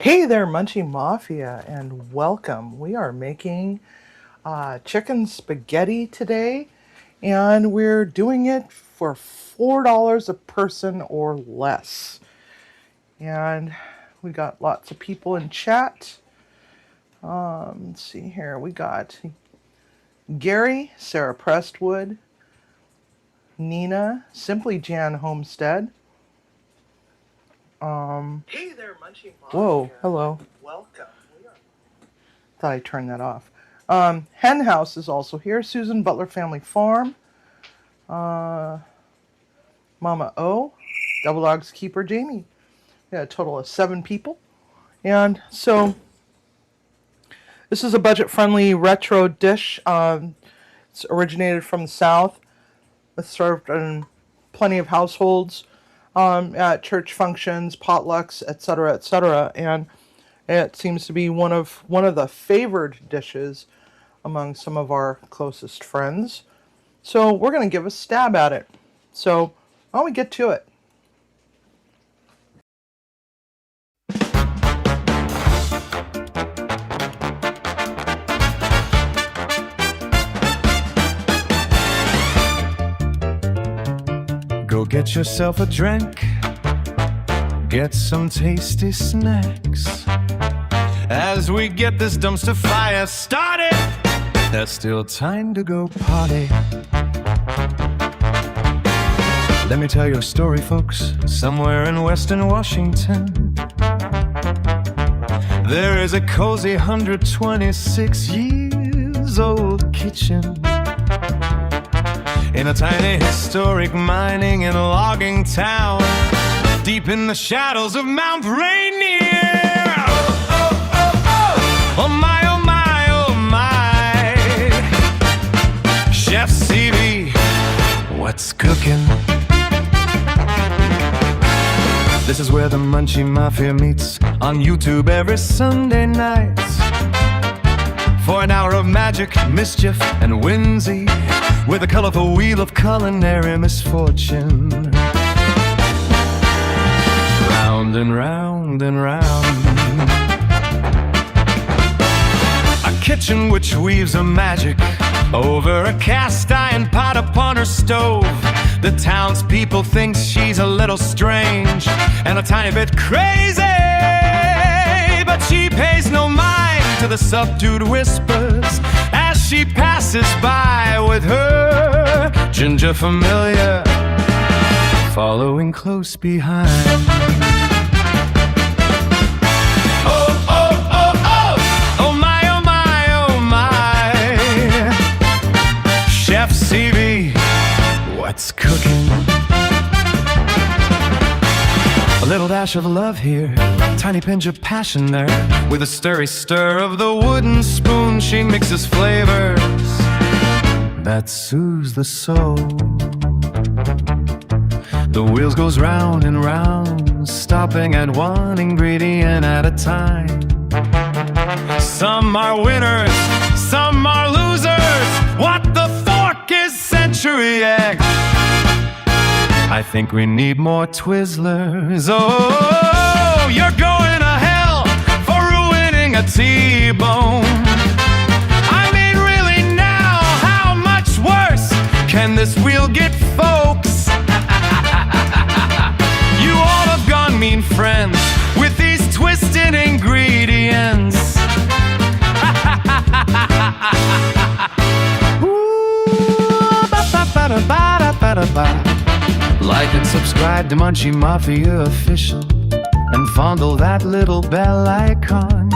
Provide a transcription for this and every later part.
Hey there, Munchie Mafia, and welcome. We are making chicken spaghetti today, and we're doing it for $4 a person or less. And we got lots of people in chat. Let's see here. We got Gary, Sarah Prestwood, Nina, Simply Jan Homestead. Hey there, Munchie Mafia. Whoa, hello. Welcome. Thought I turned that off. Hen House is also here. Susan Butler Family Farm. Mama O. Double Dogs Keeper Jamie. We got a total of 7 people. And so this is a budget-friendly retro dish. It's originated from the South. It's served in plenty of households. At church functions, potlucks, etc., etc., and it seems to be one of the favored dishes among some of our closest friends. So we're going to give a stab at it. So why don't we get to it? Go get yourself a drink, get some tasty snacks. As we get this dumpster fire started, there's still time to go party. Let me tell you a story, folks. Somewhere in Western Washington, there is a cozy 126 years old kitchen in a tiny historic mining and logging town, deep in the shadows of Mount Rainier. Oh, oh, oh, oh, oh my, oh my, oh my. Chef CV, what's cooking? This is where the Munchie Mafia meets on YouTube every Sunday night for an hour of magic, mischief, and whimsy, with a colorful wheel of culinary misfortune. Round and round and round. A kitchen which weaves a magic over a cast iron pot upon her stove. The townspeople think she's a little strange and a tiny bit crazy, but she pays no mind to the subdued whispers as she passes by with her ginger familiar following close behind. Oh, oh, oh, oh, oh my, oh my, oh my. Chef CV, what's cooking? A little dash of love here, tiny pinch of passion there. With a stirry stir of the wooden spoon, she mixes flavors that soothes the soul. The wheels goes round and round, stopping at one ingredient at a time. Some are winners, some are losers. What the fork is century eggs. I think we need more Twizzlers. Oh, you're going to hell for ruining a T-bone. I mean, really now, how much worse can this wheel get, folks? You all have gone mean friends with these twisted ingredients. Ooh, ba-ba-ba-da-ba-da-ba-da-ba. Like and subscribe to Munchie Mafia Official and fondle that little bell icon.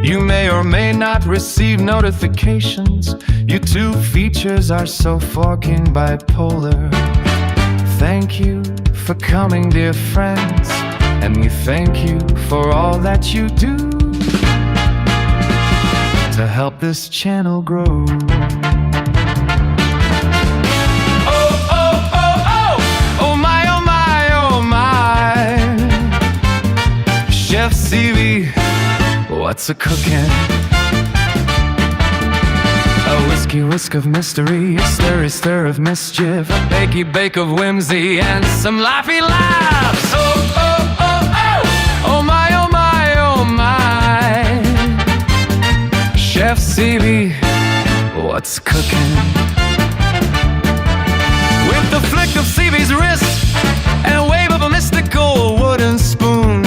You may or may not receive notifications. YouTube features are so forking bipolar. Thank you for coming, dear friends, and we thank you for all that you do to help this channel grow. Chef CV, what's a cooking? A whiskey whisk of mystery, a stirry stir of mischief, a bakey bake of whimsy, and some laughy laughs. Oh, oh, oh, oh, oh my, oh my, oh TV, what's cooking? With the flick of CB's wrist and a wave of a mystical wooden spoon,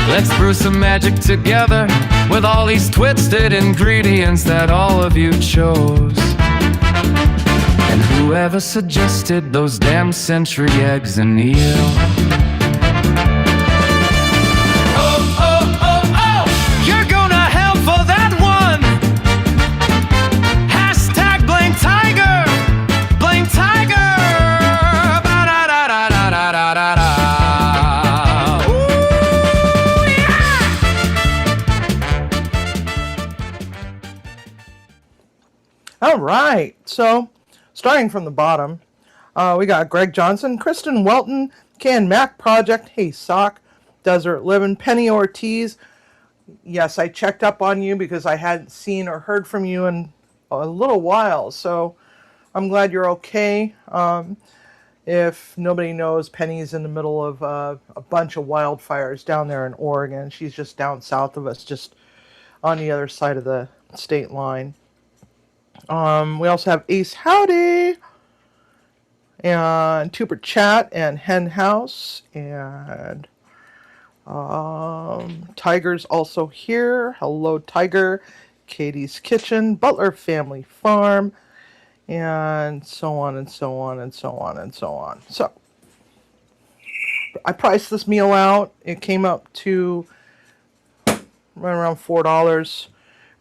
let's brew some magic together with all these twisted ingredients that all of you chose. And whoever suggested those damn century eggs and eel. Oh, oh, oh, oh, you're gonna hell for that one. Hashtag blame Tiger, blame Tiger. Ba-da-da-da-da-da-da-da. Ooh, yeah. All right, so starting from the bottom, we got Greg Johnson, Kristen Welton, Can Mac Project, Hey Sock, Desert Living, Penny Ortiz. Yes, I checked up on you because I hadn't seen or heard from you in a little while, so I'm glad you're okay. If nobody knows, Penny's in the middle of a bunch of wildfires down there in Oregon. She's just down south of us, just on the other side of the state line. We also have Ace Howdy, and Tuber Chat, and Hen House, and Tiger's also here. Hello, Tiger. Katie's Kitchen, Butler Family Farm, and so on and so on and so on and so on. So, I priced this meal out. It came up to right around $4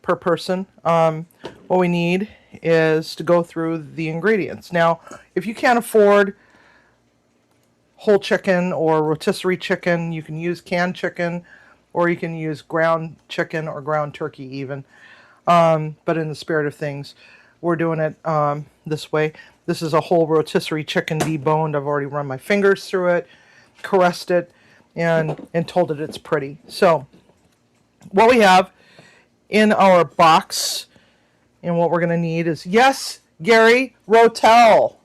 per person. What we need is to go through the ingredients. Now, if you can't afford whole chicken or rotisserie chicken, you can use canned chicken, or you can use ground chicken or ground turkey even. But in the spirit of things, we're doing it this way. This is a whole rotisserie chicken deboned. I've already run my fingers through it, caressed it, and told it it's pretty. So, what we have in our box, and what we're going to need is, yes, Gary, Rotel.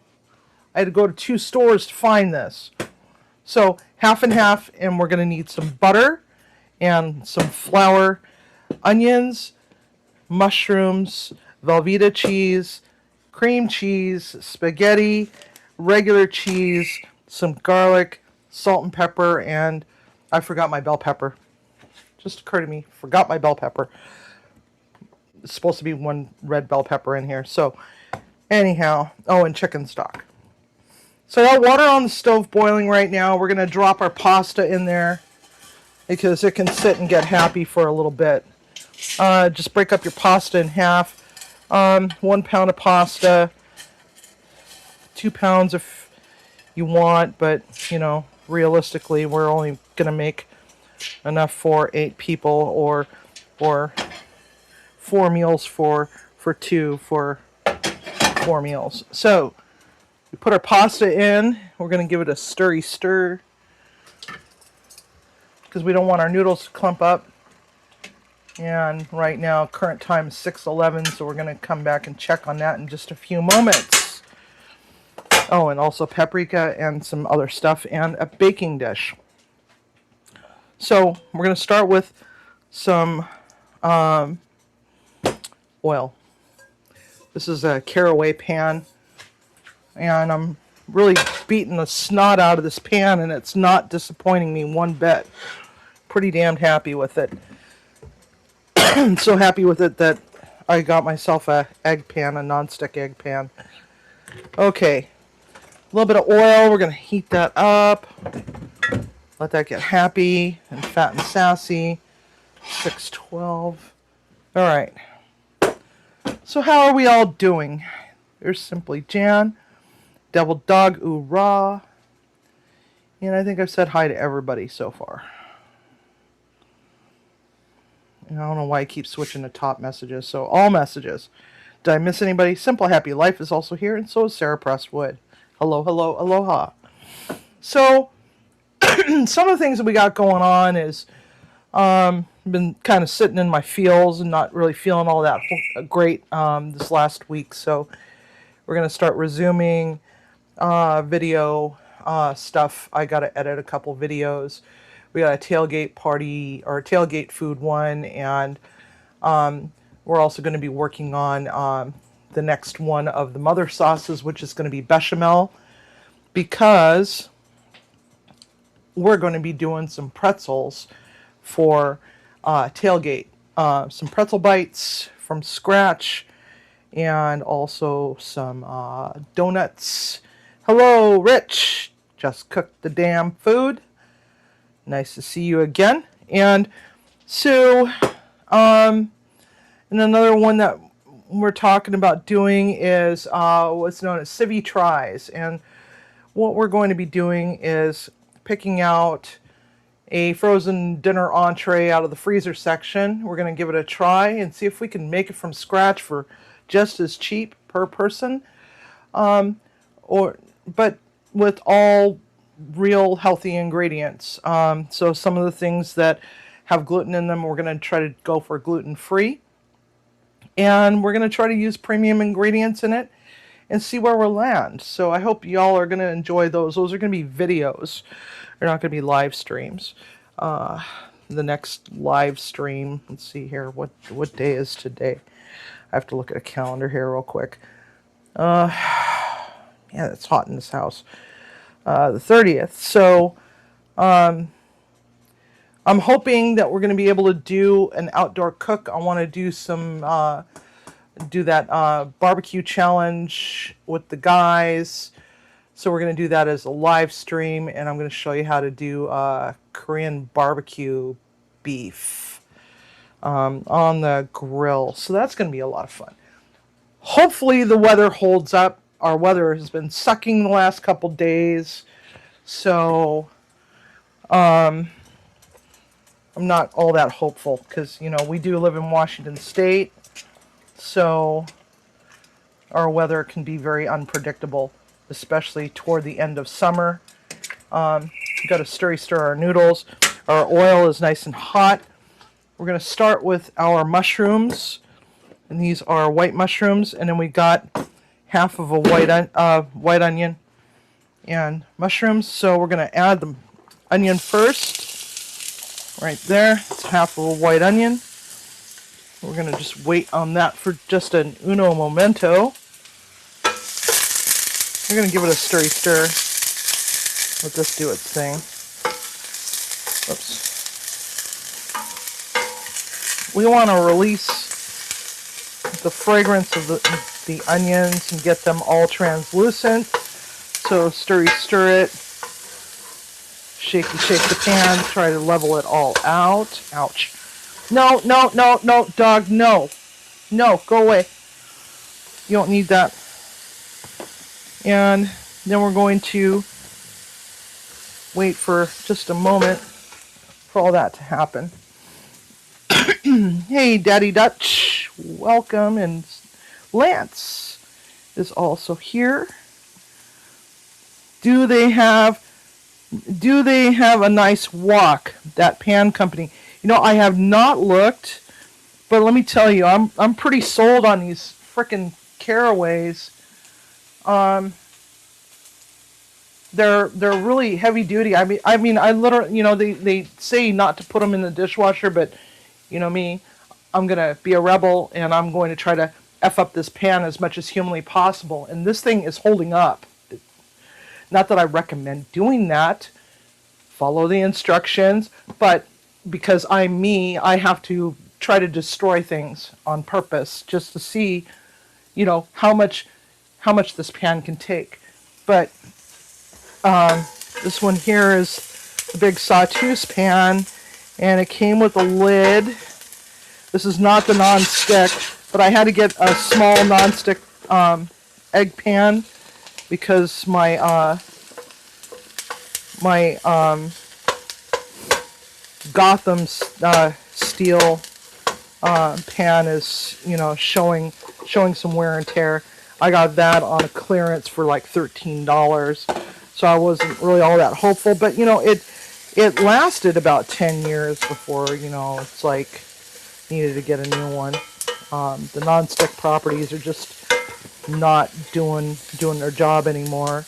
I had to go to 2 stores to find this. So, half and half, and we're going to need some butter and some flour, onions, mushrooms, Velveeta cheese, cream cheese, spaghetti, regular cheese, some garlic, salt and pepper, and I forgot my bell pepper. Just occurred to me, forgot my bell pepper. It's supposed to be 1 red bell pepper in here. So, anyhow, oh, and chicken stock. So, I got water on the stove boiling right now. We're going to drop our pasta in there because it can sit and get happy for a little bit. Just break up your pasta in half. 1 pound of pasta, 2 pounds if you want, but, you know, realistically, we're only going to make enough for 8 people, or 4 meals for 2 for 4 meals. So we put our pasta in. We're going to give it a stir because we don't want our noodles to clump up. And right now, current time is 6:11, so we're going to come back and check on that in just a few moments. Oh, and also paprika and some other stuff and a baking dish. So we're going to start with some oil. This is a caraway pan, and I'm really beating the snot out of this pan, and it's not disappointing me one bit. Pretty damned happy with it. So happy with it that I got myself a egg pan, a non-stick egg pan. Okay, a little bit of oil. We're going to heat that up. Let that get happy and fat and sassy. 6:12. All right. So how are we all doing? There's Simply Jan, Devil Dog Ooh Rah, and I think I've said hi to everybody so far. And I don't know why I keep switching to top messages. So all messages. Did I miss anybody? Simple Happy Life is also here, and so is Sarah Presswood. Hello, hello, aloha. So some of the things that we got going on is been kind of sitting in my feels and not really feeling all that great this last week. So we're going to start resuming video stuff. I got to edit a couple videos. We got a tailgate party, or tailgate food one, and we're We're also going to be working on the next one of the mother sauces, which is going to be bechamel, because we're going to be doing some pretzels for tailgate. Some pretzel bites from scratch, and also some donuts. Hello, Rich. Just cooked the damn food. Nice to see you again. And so, and another one that we're talking about doing is what's known as Civvy Tries. And what we're going to be doing is picking out a frozen dinner entree out of the freezer section. We're going to give it a try and see if we can make it from scratch for just as cheap per person, but with all real healthy ingredients. So some of the things that have gluten in them, we're going to try to go for gluten-free, and we're going to try to use premium ingredients in it and see where we'll land. So I hope y'all are going to enjoy those. Those are going to be videos. They're not going to be live streams. The next live stream, let's see here, what day is today? I have to look at a calendar here real quick. Yeah, it's hot in this house. The 30th. So I'm hoping that we're going to be able to do an outdoor cook. I want to do some do that barbecue challenge with the guys. So we're going to do that as a live stream, and I'm going to show you how to do Korean barbecue beef on the grill. So that's going to be a lot of fun. Hopefully the weather holds up. Our weather has been sucking the last couple days, so I'm not all that hopeful because, you know, we do live in Washington State, so our weather can be very unpredictable, especially toward the end of summer. We've got to stir our noodles. Our oil is nice and hot. We're going to start with our mushrooms, and these are white mushrooms, and then we got half of a white onion and mushrooms. So we're going to add the onion first. Right there, it's half of a white onion. We're going to just wait on that for just an uno momento. We're going to give it a stir. Let this do its thing. Oops. We want to release the fragrance of the onions and get them all translucent. So stir it. Shake the pan. Try to level it all out. Ouch. No, dog, no. No, go away. You don't need that. And then we're going to wait for just a moment for all that to happen. Hey, Daddy Dutch, welcome, and Lance is also here. Do they have a nice wok, that pan company? You know, I have not looked, but let me tell you, I'm pretty sold on these frickin' Caraways. They're really heavy duty. I mean, I literally, you know, they say not to put them in the dishwasher, but you know me, I'm gonna be a rebel and I'm going to try to F up this pan as much as humanly possible. And this thing is holding up. Not that I recommend doing that. Follow the instructions, but because I'm me, I have to try to destroy things on purpose just to see, you know, how much this pan can take. But this one here is a big sauteuse pan, and it came with a lid. This is not the non-stick, but I had to get a small non-stick egg pan because my Gotham steel pan is, you know, showing some wear and tear. I got that on a clearance for like $13, so I wasn't really all that hopeful. But you know, it lasted about 10 years before, you know, it's like needed to get a new one. The non-stick properties are just not doing their job anymore,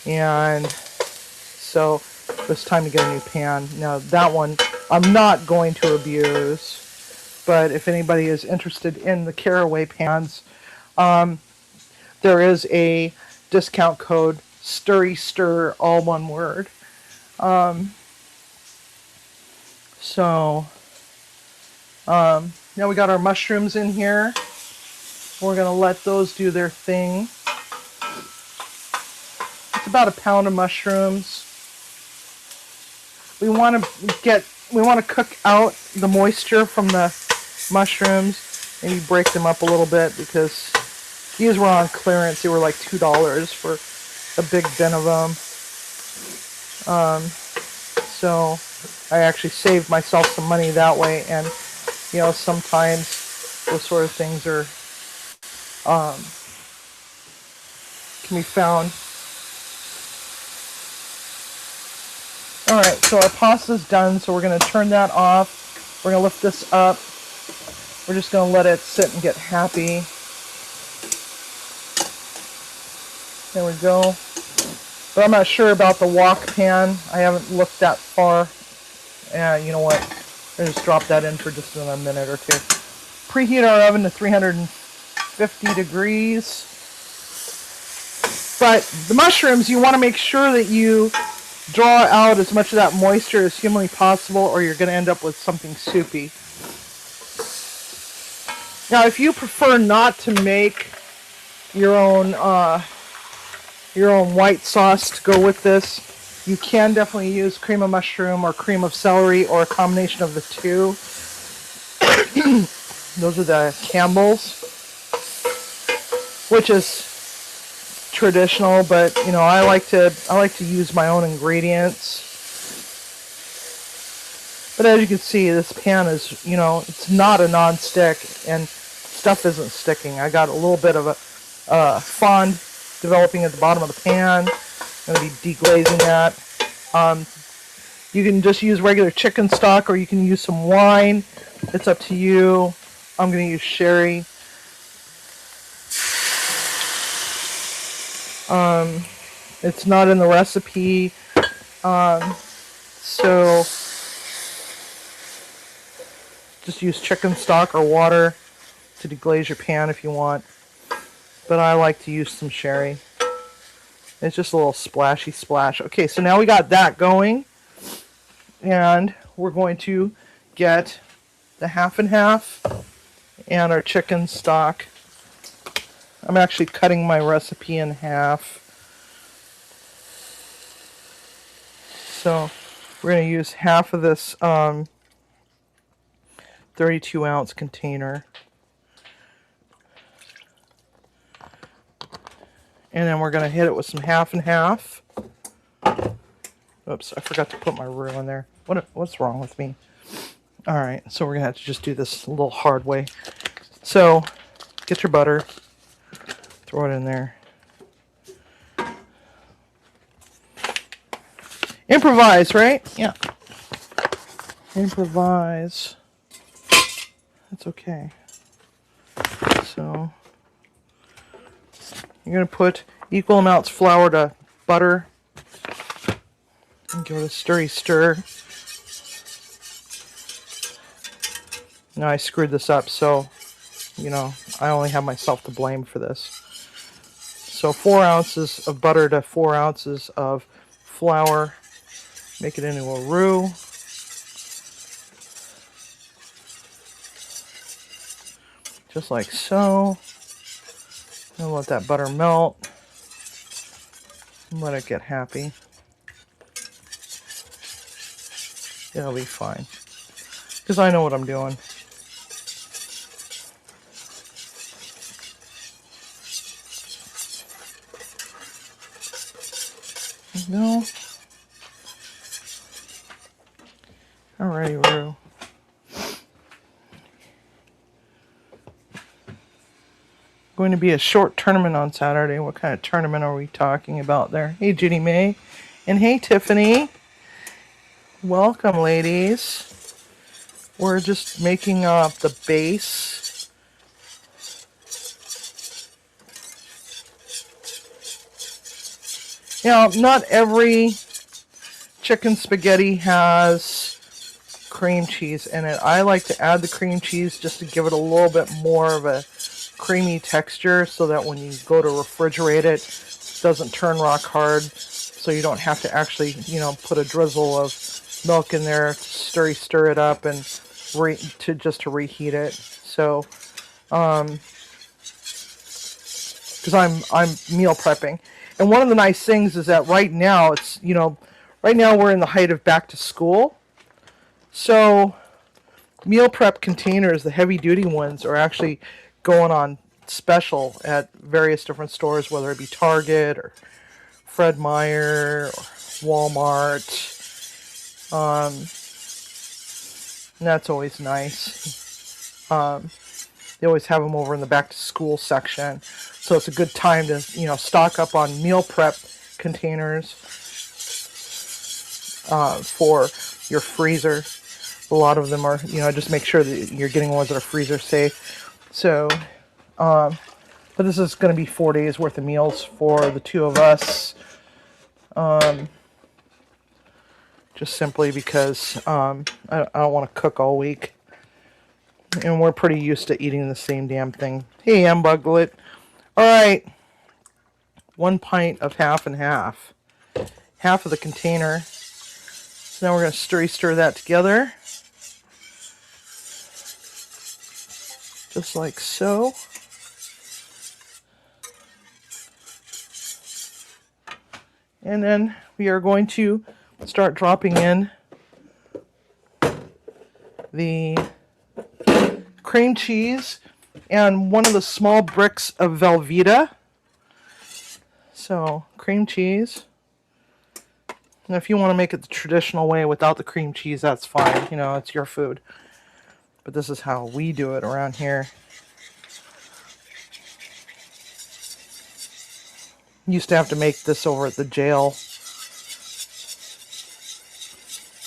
and so it's time to get a new pan. Now that one I'm not going to abuse. but if anybody is interested in the caraway pans, there is a discount code, STIRRY, all one word. Now we got our mushrooms in here. We're going to let those do their thing. It's about a pound of mushrooms. We want to cook out the moisture from the mushrooms. Maybe break them up a little bit because these were on clearance. They were like $2 for a big bin of them. So I actually saved myself some money that way. And you know, sometimes those sort of things are can be found. All right, so our pasta's done, so we're going to turn that off. We're going to lift this up. We're just going to let it sit and get happy. There we go. But I'm not sure about the wok pan. I haven't looked that far. Yeah, you know what? I'll just drop that in for just another minute or two. Preheat our oven to 350 degrees. But the mushrooms, you want to make sure that you draw out as much of that moisture as humanly possible, or you're going to end up with something soupy. Now, if you prefer not to make your own white sauce to go with this, you can definitely use cream of mushroom or cream of celery or a combination of the two. Those are the Campbell's, which is traditional, but you know, I like to use my own ingredients. But as you can see, this pan is, you know, it's not a non-stick, and stuff isn't sticking. I got a little bit of a fond developing at the bottom of the pan. I'm going to be deglazing that. You can just use regular chicken stock, or you can use some wine. It's up to you. I'm going to use sherry. It's not in the recipe, so just use chicken stock or water to deglaze your pan if you want, but I like to use some sherry. It's just a little splashy splash. Okay, so now we got that going, and we're going to get the half and half and our chicken stock. I'm actually cutting my recipe in half. So we're going to use half of this 32-ounce container. And then we're going to hit it with some half and half. Oops, I forgot to put my roux in there. What's wrong with me? All right, so we're going to have to just do this a little hard way. So get your butter. Throw it in there. Improvise, right? Yeah. Improvise. That's okay. So you're going to put equal amounts of flour to butter. And give it a stir. Now I screwed this up, so, you know, I only have myself to blame for this. So 4 ounces of butter to 4 ounces of flour. Make it into a roux. Just like so. And let that butter melt. And let it get happy. It'll be fine. Because I know what I'm doing. No. Alrighty, roux. Going to be a short tournament on Saturday. What kind of tournament are we talking about there? Hey, Judy May. And hey, Tiffany. Welcome, ladies. We're just making up the base. Now, not every chicken spaghetti has cream cheese in it. I like to add the cream cheese just to give it a little bit more of a creamy texture so that when you go to refrigerate it, it doesn't turn rock hard. So you don't have to actually, put a drizzle of milk in there, stir it up, and to reheat it. So, because I'm meal prepping, and one of the nice things is that right now we're in the height of back to school, so meal prep containers, the heavy duty ones, are actually going on special at various different stores, whether it be Target or Fred Meyer or Walmart. And that's always nice. They always have them over in the back to school section, so it's a good time to stock up on meal prep containers for your freezer. A lot of them are, just make sure that you're getting ones that are freezer safe. So, but this is going to be 4 days worth of meals for the two of us. Just simply because I don't want to cook all week. And we're pretty used to eating the same damn thing. Hey, Buglet. Alright. 1 pint of half and half. Half of the container. So now we're going to stir that together. Just like so. And then we are going to start dropping in the cream cheese and one of the small bricks of Velveeta. So, cream cheese. And if you want to make it the traditional way without the cream cheese, that's fine. It's your food. But this is how we do it around here. Used to have to make this over at the jail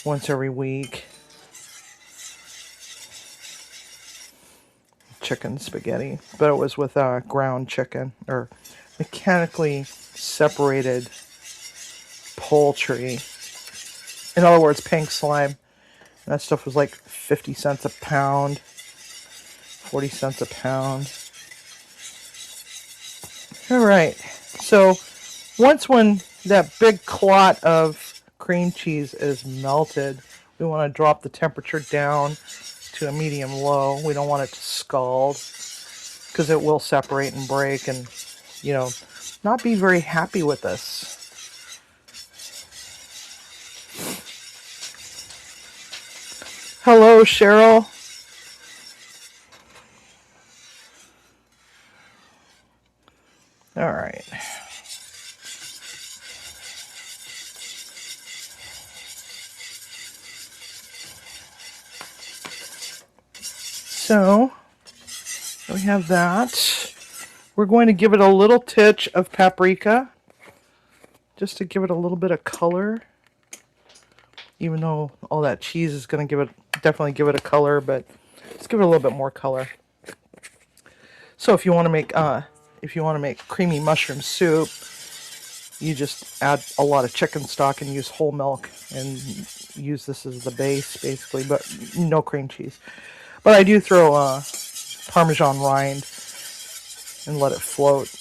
once every week. Chicken spaghetti, but it was with ground chicken or mechanically separated poultry. In other words, pink slime. And that stuff was like 50 cents a pound, 40 cents a pound. All right. So when that big clot of cream cheese is melted, we want to drop the temperature down to a medium low. We don't want it to scald because it will separate and break and, not be very happy with this. Hello, Cheryl. All right. So, we have that. We're going to give it a little titch of paprika, just to give it a little bit of color. Even though all that cheese is going to definitely give it a color, but let's give it a little bit more color. So, if you want to make creamy mushroom soup, you just add a lot of chicken stock and use whole milk and use this as the base, basically, but no cream cheese. But I do throw Parmesan rind and let it float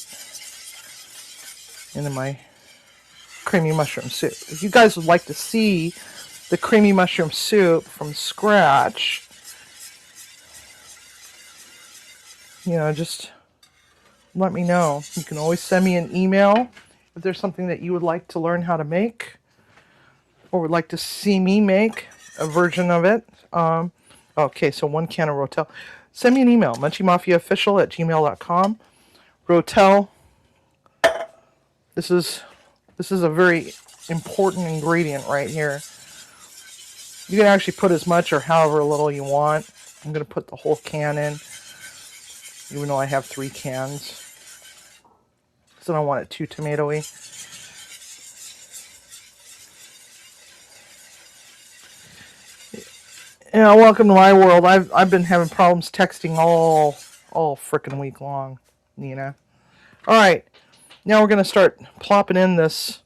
into my creamy mushroom soup. If you guys would like to see the creamy mushroom soup from scratch, just let me know. You can always send me an email if there's something that you would like to learn how to make or would like to see me make a version of it. Okay, so 1 can of Rotel. Send me an email, munchiemafiaofficial@gmail.com. Rotel. This is a very important ingredient right here. You can actually put as much or however little you want. I'm going to put the whole can in, even though I have 3 cans. So I don't want it too tomatoey. Yeah, welcome to my world. I've been having problems texting all frickin' week long, Nina. All right, now we're gonna start plopping in this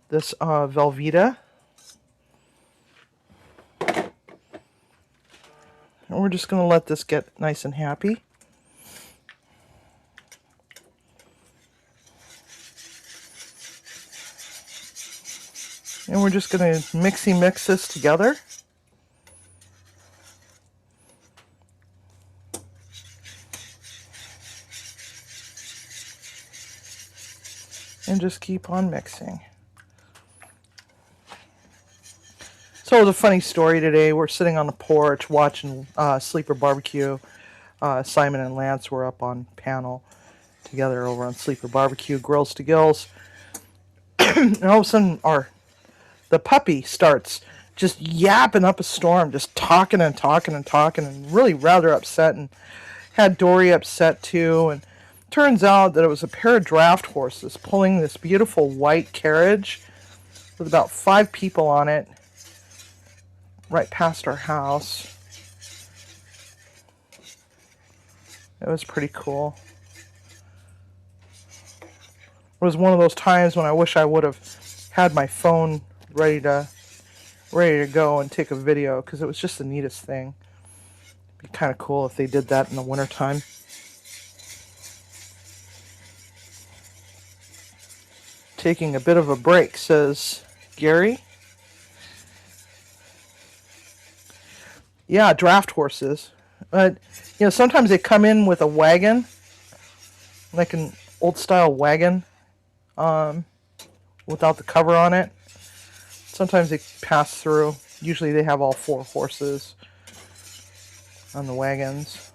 Velveeta. And we're just going to let this get nice and happy. And we're just going to mix this together. And just keep on mixing. So it was a funny story today. We're sitting on the porch watching Sleeper Barbecue. Simon and Lance were up on panel together over on Sleeper Barbecue, Grills to Gills. And all of a sudden the puppy starts just yapping up a storm, just talking and talking and talking, and really rather upset, and had Dory upset too. And turns out that it was a pair of draft horses pulling this beautiful white carriage with about 5 people on it right past our house. It was pretty cool. It was one of those times when I wish I would have had my phone ready to go and take a video, because it was just the neatest thing. It'd be kind of cool if they did that in the wintertime. Taking a bit of a break, says Gary. Yeah, draft horses. But, you know, sometimes they come in with a wagon, like an old style wagon, without the cover on it. Sometimes they pass through. Usually they have all 4 horses on the wagons.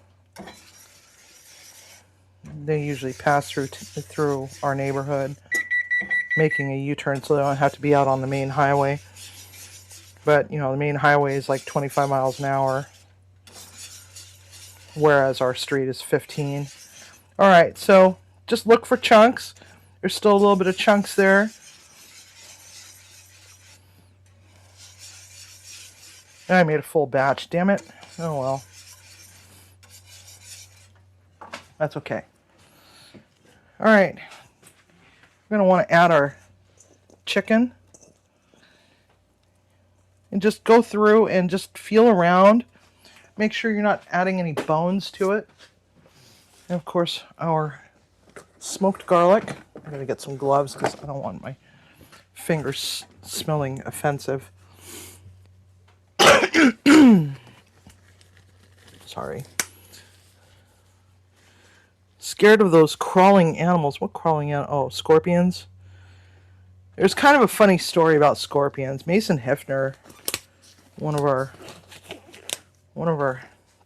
They usually pass through our neighborhood, making a U-turn so they don't have to be out on the main highway. But, you know, the main highway is like 25 miles an hour, whereas our street is 15. All right, so just look for chunks. There's still a little bit of chunks there. I made a full batch, damn it. Oh well. That's okay. All right. We're going to want to add our chicken. And just go through and just feel around. Make sure you're not adding any bones to it. And of course, our smoked garlic. I'm going to get some gloves because I don't want my fingers smelling offensive. Sorry. Scared of those crawling animals. What crawling animals? Oh, scorpions. There's kind of a funny story about scorpions. Mason Hefner, one of our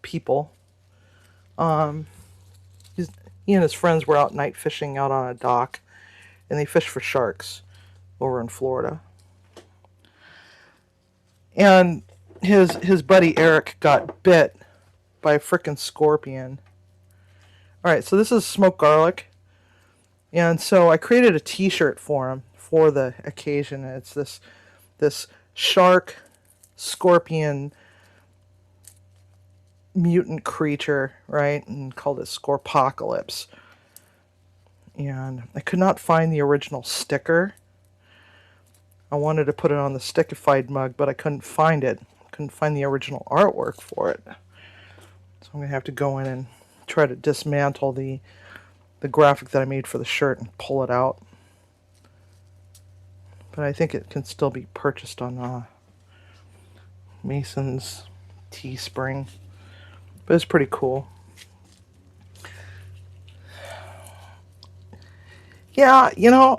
people, he and his friends were out night fishing out on a dock, and they fished for sharks over in Florida. And his buddy Eric got bit by a frickin' scorpion. All right, so this is smoked garlic. And so I created a t-shirt for him for the occasion. It's this shark scorpion mutant creature, right? And called it Scorpocalypse. And I could not find the original sticker. I wanted to put it on the Stickified mug, but I couldn't find it. Couldn't find the original artwork for it. So I'm going to have to go in and try to dismantle the graphic that I made for the shirt and pull it out. But I think it can still be purchased on Mason's Teespring. But it's pretty cool. Yeah, you know,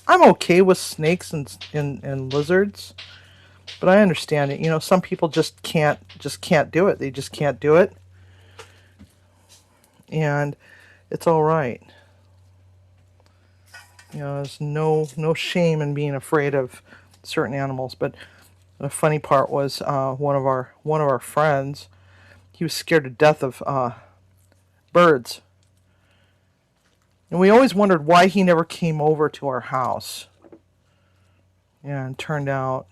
I'm okay with snakes and lizards, but I understand it. You know, some people just can't do it. They just can't do it. And it's all right. You know, there's no shame in being afraid of certain animals. But the funny part was one of our friends, he was scared to death of birds. And we always wondered why he never came over to our house. And it turned out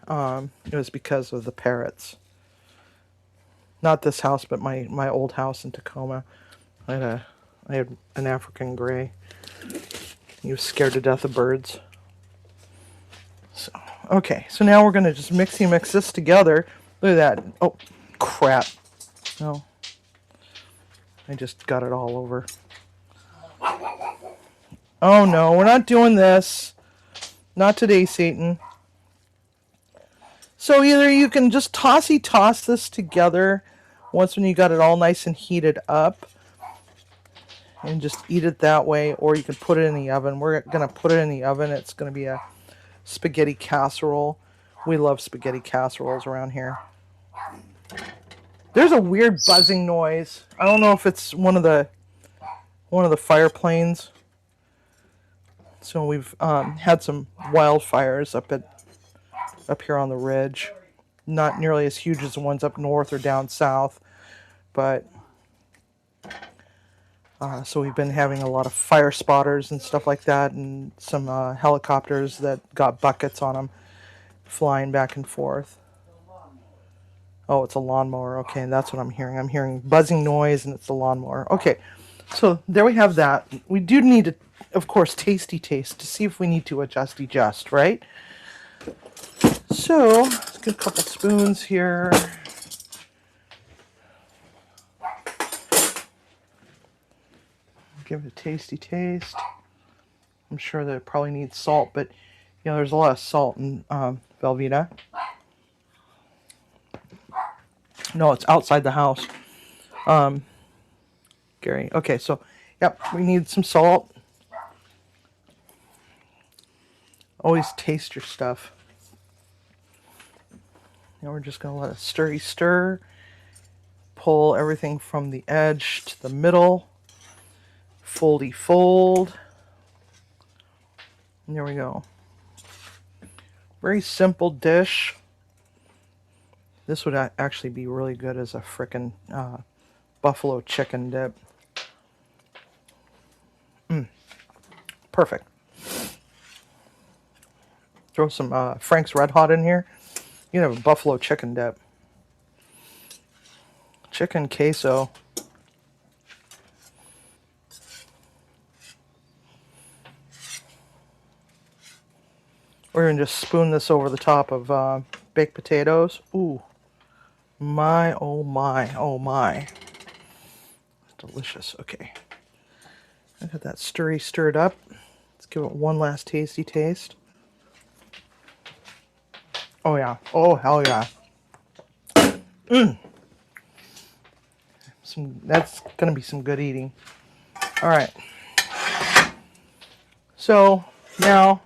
it was because of the parrots. Not this house, but my old house in Tacoma. I had an African gray. He was scared to death of birds. So, okay, so now we're going to just mix this together. Look at that. Oh, crap. No. I just got it all over. Oh no, we're not doing this. Not today, Satan. So either you can just toss this together once when you got it all nice and heated up and just eat it that way, or you can put it in the oven. We're going to put it in the oven. It's going to be a spaghetti casserole. We love spaghetti casseroles around here. There's a weird buzzing noise. I don't know if it's one of the fire planes. So we've had some wildfires up here on the ridge. Not nearly as huge as the ones up north or down south, but so we've been having a lot of fire spotters and stuff like that, and some helicopters that got buckets on them flying back and forth. Oh, it's a lawnmower. Okay, that's what I'm hearing. I'm hearing buzzing noise, and it's a lawnmower. Okay, so there we have that. We do need to, of course, tasty taste to see if we need to adjust, right? So let's get a couple spoons here. Give it a tasty taste. I'm sure that it probably needs salt, but you know, there's a lot of salt in Velveeta. No, it's outside the house. Gary. Okay, so yep, we need some salt. Always taste your stuff. Now we're just going to let it stir. Pull everything from the edge to the middle. Foldy fold. And there we go. Very simple dish. This would actually be really good as a frickin' buffalo chicken dip. Perfect. Throw some Frank's Red Hot in here. You can have a buffalo chicken dip. Chicken queso. We're going to just spoon this over the top of baked potatoes. Ooh. My, oh my, oh my. Delicious. Okay. I got that stirred up. Let's give it one last tasty taste. Oh yeah. Oh hell yeah. That's gonna be some good eating. All right. So now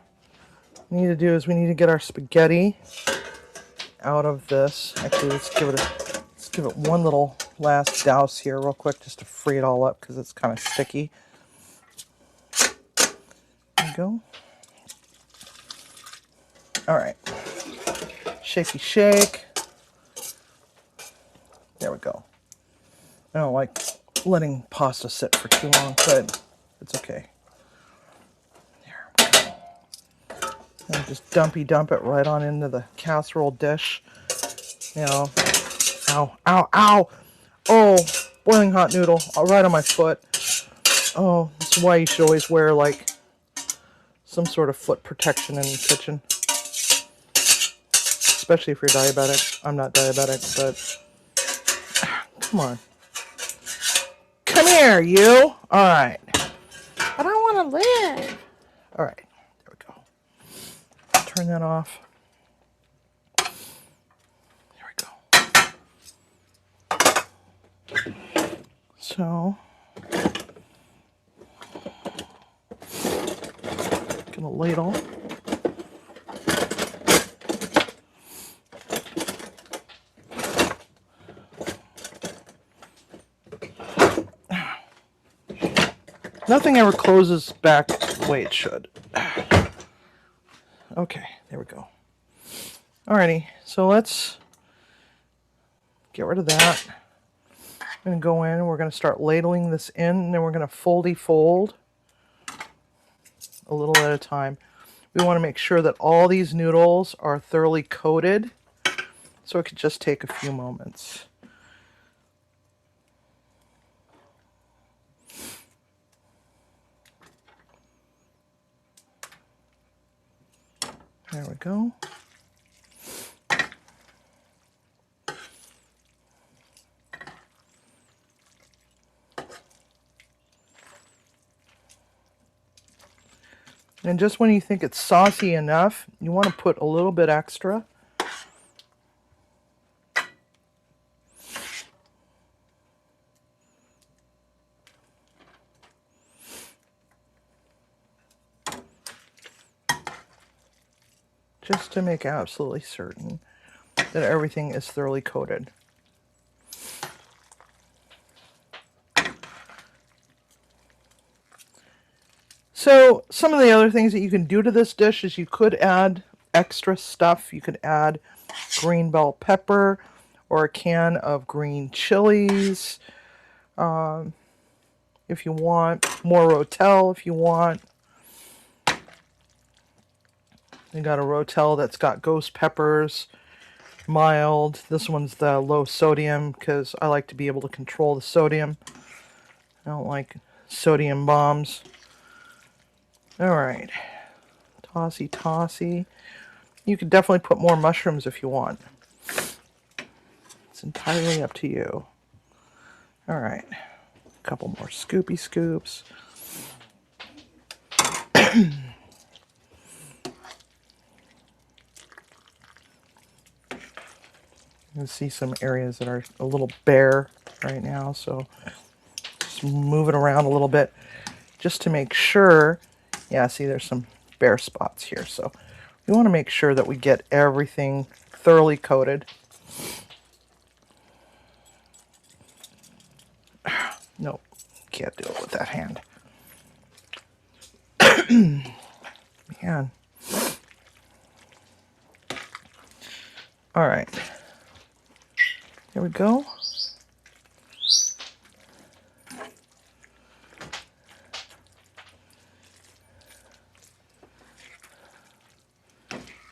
what we need to do is we need to get our spaghetti out of this. Actually, let's give it one little last douse here real quick just to free it all up because it's kind of sticky. There we go. All right. Shaky shake. There we go. I don't like letting pasta sit for too long, but it's okay. There we go. And just dump it right on into the casserole dish. You know, ow, ow, ow. Oh, boiling hot noodle right on my foot. Oh, that's why you should always wear like some sort of foot protection in the kitchen. Especially if you're diabetic. I'm not diabetic, but come on. Come here, you. All right. I don't want to live. All right. There we go. Turn that off. There we go. So, get a ladle. Nothing ever closes back the way it should. Okay, there we go. Alrighty, so let's get rid of that. I'm going to go in and we're going to start ladling this in, and then we're going to foldy fold a little at a time. We want to make sure that all these noodles are thoroughly coated, so it could just take a few moments. There we go. And just when you think it's saucy enough, you want to put a little bit extra. Just to make absolutely certain that everything is thoroughly coated. So some of the other things that you can do to this dish is you could add extra stuff. You could add green bell pepper or a can of green chilies if you want. More rotel if you want. You got a rotel that's got ghost peppers, mild. This one's the low sodium because I like to be able to control the sodium. I don't like sodium bombs. Alright, tossy tossy. You could definitely put more mushrooms if you want. It's entirely up to you. Alright, a couple more scoopy scoops. You can see some areas that are a little bare right now, so just move it around a little bit just to make sure. Yeah, see, there's some bare spots here, so we want to make sure that we get everything thoroughly coated. Nope, can't do it with that hand. Man. All right. There we go.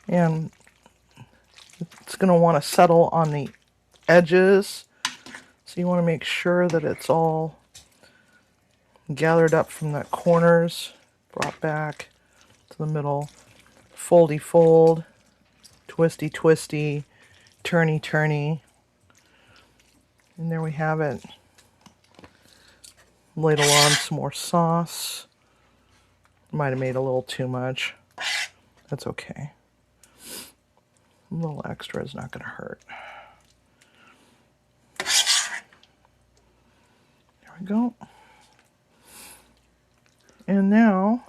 And it's going to want to settle on the edges. So you want to make sure that it's all gathered up from the corners, brought back to the middle. Foldy fold, twisty twisty, turny turny. And there we have it. Ladle on some more sauce. Might have made a little too much. That's okay. A little extra is not going to hurt. There we go. And now,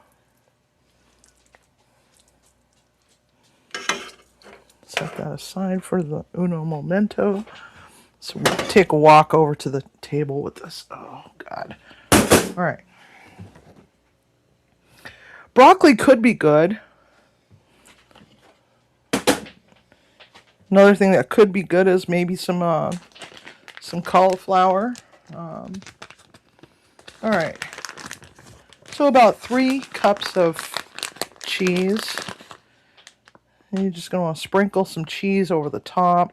set that aside for the uno momento. So we'll take a walk over to the table with this. Oh, God. All right. Broccoli could be good. Another thing that could be good is maybe some cauliflower. All right. So about 3 cups of cheese. And you're just going to want to sprinkle some cheese over the top.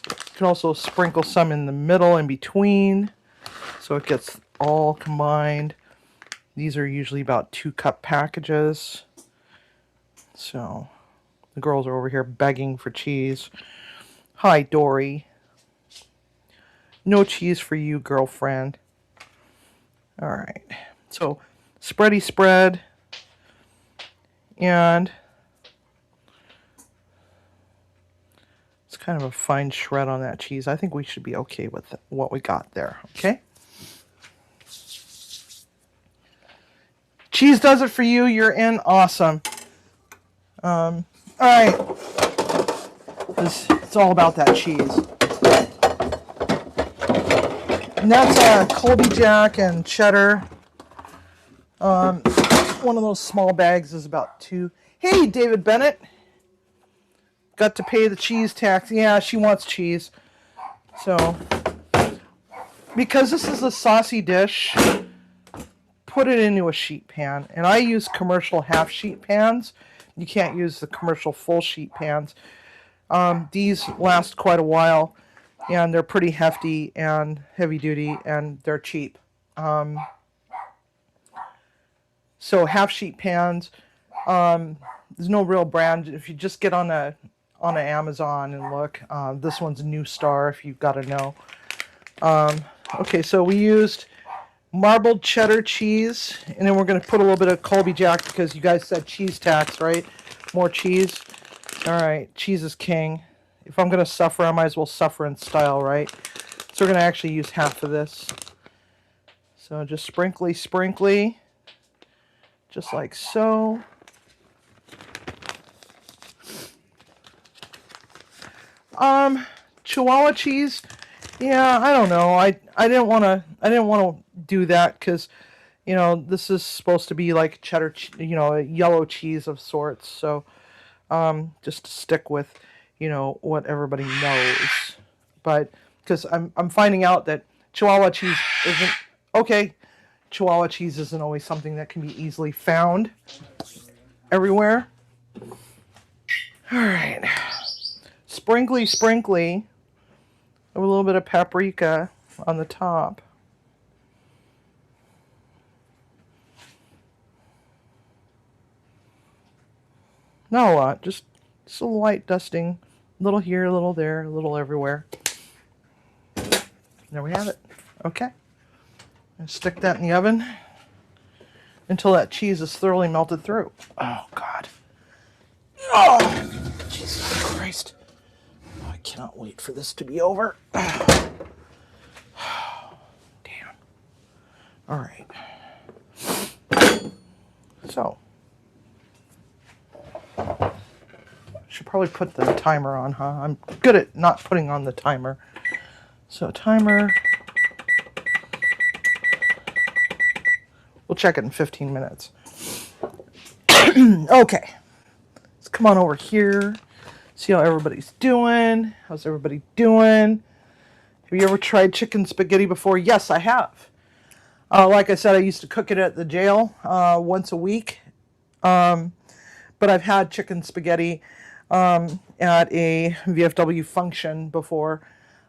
You can also sprinkle some in the middle in between so it gets all combined. These are usually about 2-cup packages. So the girls are over here begging for cheese. Hi, Dory. No cheese for you, girlfriend. All right. So spready spread. And it's kind of a fine shred on that cheese. I think we should be okay with what we got there. Okay. Cheese does it for you. You're in. Awesome. All right. It's all about that cheese. And that's Colby Jack and cheddar. One of those small bags is about 2. Hey, David Bennett. Got to pay the cheese tax. Yeah, she wants cheese. So, because this is a saucy dish, put it into a sheet pan. And I use commercial half sheet pans. You can't use the commercial full sheet pans. These last quite a while, and they're pretty hefty and heavy duty, and they're cheap. So half sheet pans. There's no real brand. If you just get on Amazon and look, this one's New Star if you've got to know. Okay, so we used marbled cheddar cheese, and then we're going to put a little bit of Colby Jack because you guys said cheese tax, right? More cheese. All right, cheese is king. If I'm going to suffer, I might as well suffer in style, right? So we're going to actually use half of this. So just sprinkly, just like so. Chihuahua cheese. Yeah, I don't know. I didn't want to do that because, you know, this is supposed to be like cheddar, you know, a yellow cheese of sorts. So, just to stick with, you know, what everybody knows. But because I'm finding out that Chihuahua cheese isn't okay. Chihuahua cheese isn't always something that can be easily found everywhere. All right, sprinkly. A little bit of paprika on the top. Not a lot, just a light dusting. A little here, a little there, a little everywhere. There we have it. Okay. And stick that in the oven until that cheese is thoroughly melted through. Oh, God. Oh, Jesus Christ. I cannot wait for this to be over. Damn. All right. So, should probably put the timer on, huh? I'm good at not putting on the timer. So, timer. We'll check it in 15 minutes. Okay. Let's come on over here. See how everybody's doing. How's everybody doing? Have you ever tried chicken spaghetti before? Yes, I have. Like I said, I used to cook it at the jail once a week. But I've had chicken spaghetti at a VFW function before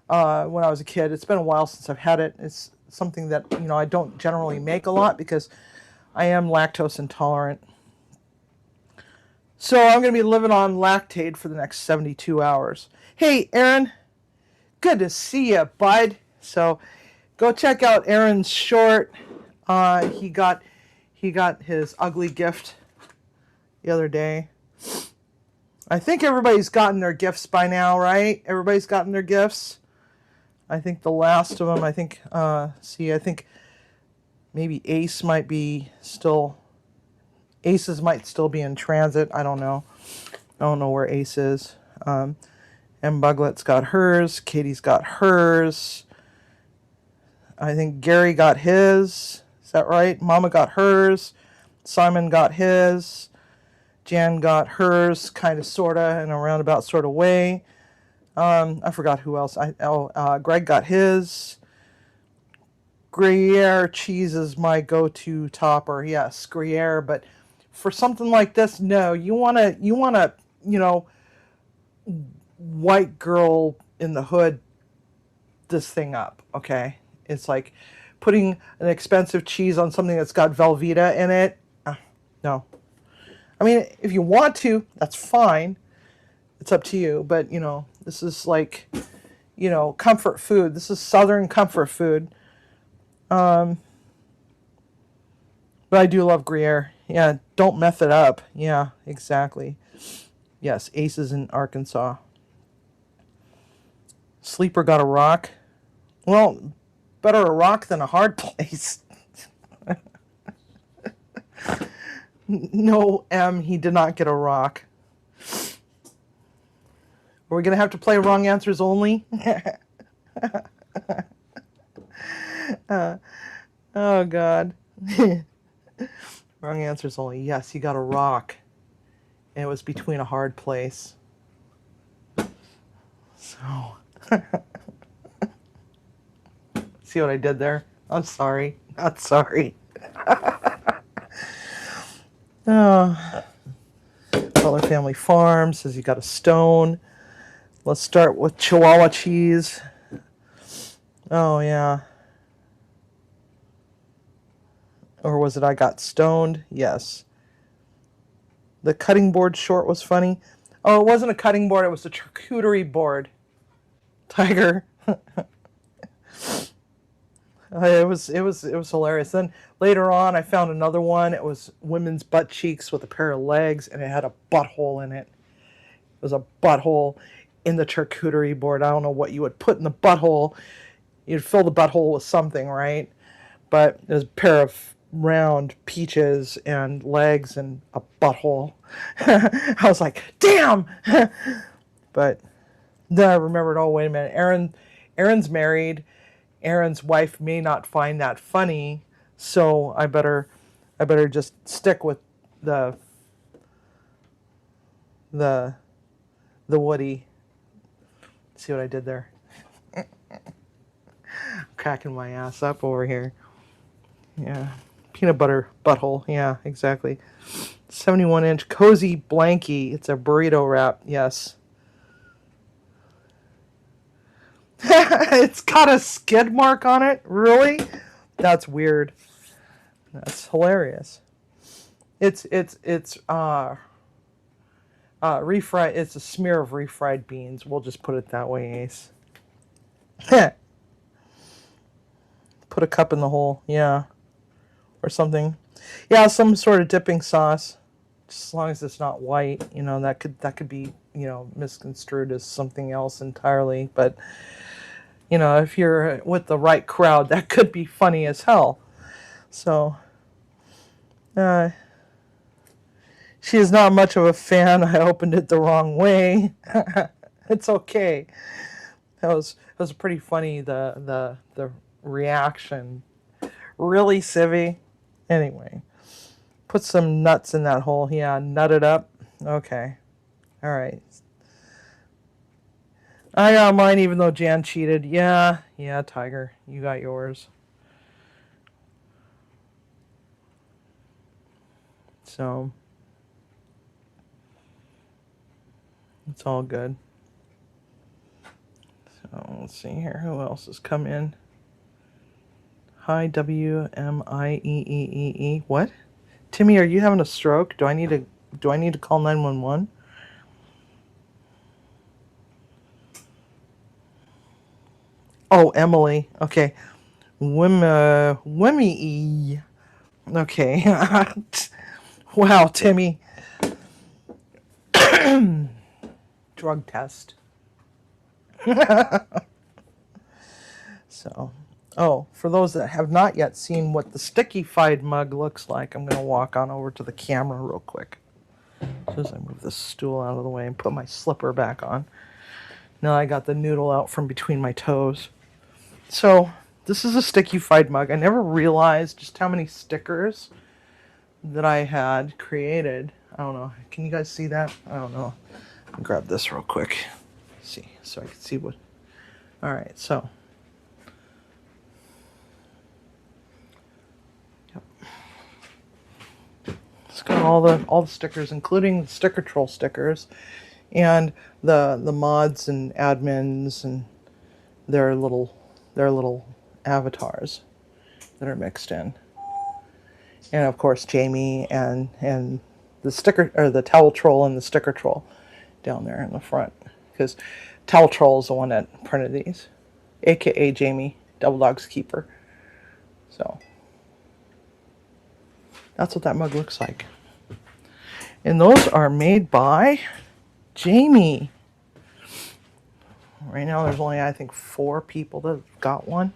when I was a kid. It's been a while since I've had it. It's something that, you know, I don't generally make a lot because I am lactose intolerant. So I'm going to be living on Lactaid for the next 72 hours. Hey, Aaron. Good to see you, bud. So go check out Aaron's short. He got his ugly gift the other day. I think everybody's gotten their gifts by now, right? Everybody's gotten their gifts. I think the last of them, I think maybe Aces might still be in transit. I don't know. I don't know where Ace is. M. Buglet's got hers. Katie's got hers. I think Gary got his. Is that right? Mama got hers. Simon got his. Jan got hers, kind of, sort of, in a roundabout sort of way. I forgot who else. Greg got his. Gruyere cheese is my go-to topper. Yes, Gruyere, but for something like this, no. You wanna, you know, white girl in the hood this thing up, okay? It's like putting an expensive cheese on something that's got Velveeta in it. No. I mean, if you want to, that's fine. It's up to you. But, you know, this is like, you know, comfort food. This is Southern comfort food. But I do love Gruyere. Yeah, don't meth it up. Yeah, exactly. Yes, Aces in Arkansas. Sleeper got a rock. Well, better a rock than a hard place. No, M, he did not get a rock. Are we going to have to play wrong answers only? Oh, God. Wrong answers only. Yes, he got a rock. And it was between a hard place. So. See what I did there? I'm sorry. Not sorry. Oh. Butler Family Farm says you got a stone. Let's start with Chihuahua cheese. Oh, yeah. Or was it I got stoned? Yes. The cutting board short was funny. Oh, it wasn't a cutting board. It was a charcuterie board. Tiger. It was hilarious. Then later on, I found another one. It was women's butt cheeks with a pair of legs, and it had a butthole in it. It was a butthole in the charcuterie board. I don't know what you would put in the butthole. You'd fill the butthole with something, right? But there's a pair of round peaches and legs and a butthole. I was like, damn! But then I remembered, oh, wait a minute. Aaron's married. Aaron's wife may not find that funny, so I better just stick with the Woody. See what I did there? Cracking my ass up over here. Yeah. Peanut butter butthole. Yeah, exactly. 71-inch cozy blankie. It's a burrito wrap. Yes. It's got a skid mark on it? Really? That's weird. That's hilarious. It's refried. It's a smear of refried beans. We'll just put it that way, Ace. Put a cup in the hole, yeah, or something. Yeah, some sort of dipping sauce. Just as long as it's not white, that could be, misconstrued as something else entirely. But if you're with the right crowd, that could be funny as hell. So, she is not much of a fan. I opened it the wrong way. It's okay. That was pretty funny. The reaction. Really, Civvy? Anyway, put some nuts in that hole. Yeah, nut it up. Okay. All right. I got mine even though Jan cheated. Yeah, Tiger. You got yours. So, it's all good. So, let's see here. Who else has come in? Hi, WMIEEEE. What? Timmy, are you having a stroke? Do I need to call 911? Oh, Emily. Okay. Wimmy. Okay. Wow, Timmy. Drug test. So, for those that have not yet seen what the sticky-fied mug looks like, I'm going to walk on over to the camera real quick. As soon as I move this stool out of the way and put my slipper back on. Now I got the noodle out from between my toes. So, this is a sticky-fied mug. I never realized just how many stickers that I had created. I don't know. Can you guys see that? I don't know. I'll grab this real quick. See, so I can see what. All right, so. Yep. It's got all the stickers, including the Sticker Troll stickers, and the mods and admins and their little avatars that are mixed in. And of course Jamie and the sticker, or the Towel Troll and the Sticker Troll down there in the front, because Towel Troll is the one that printed these, aka Jamie, Double Dog's keeper. So that's what that mug looks like. And those are made by Jamie. Right now there's only, I think, 4 people that have got one.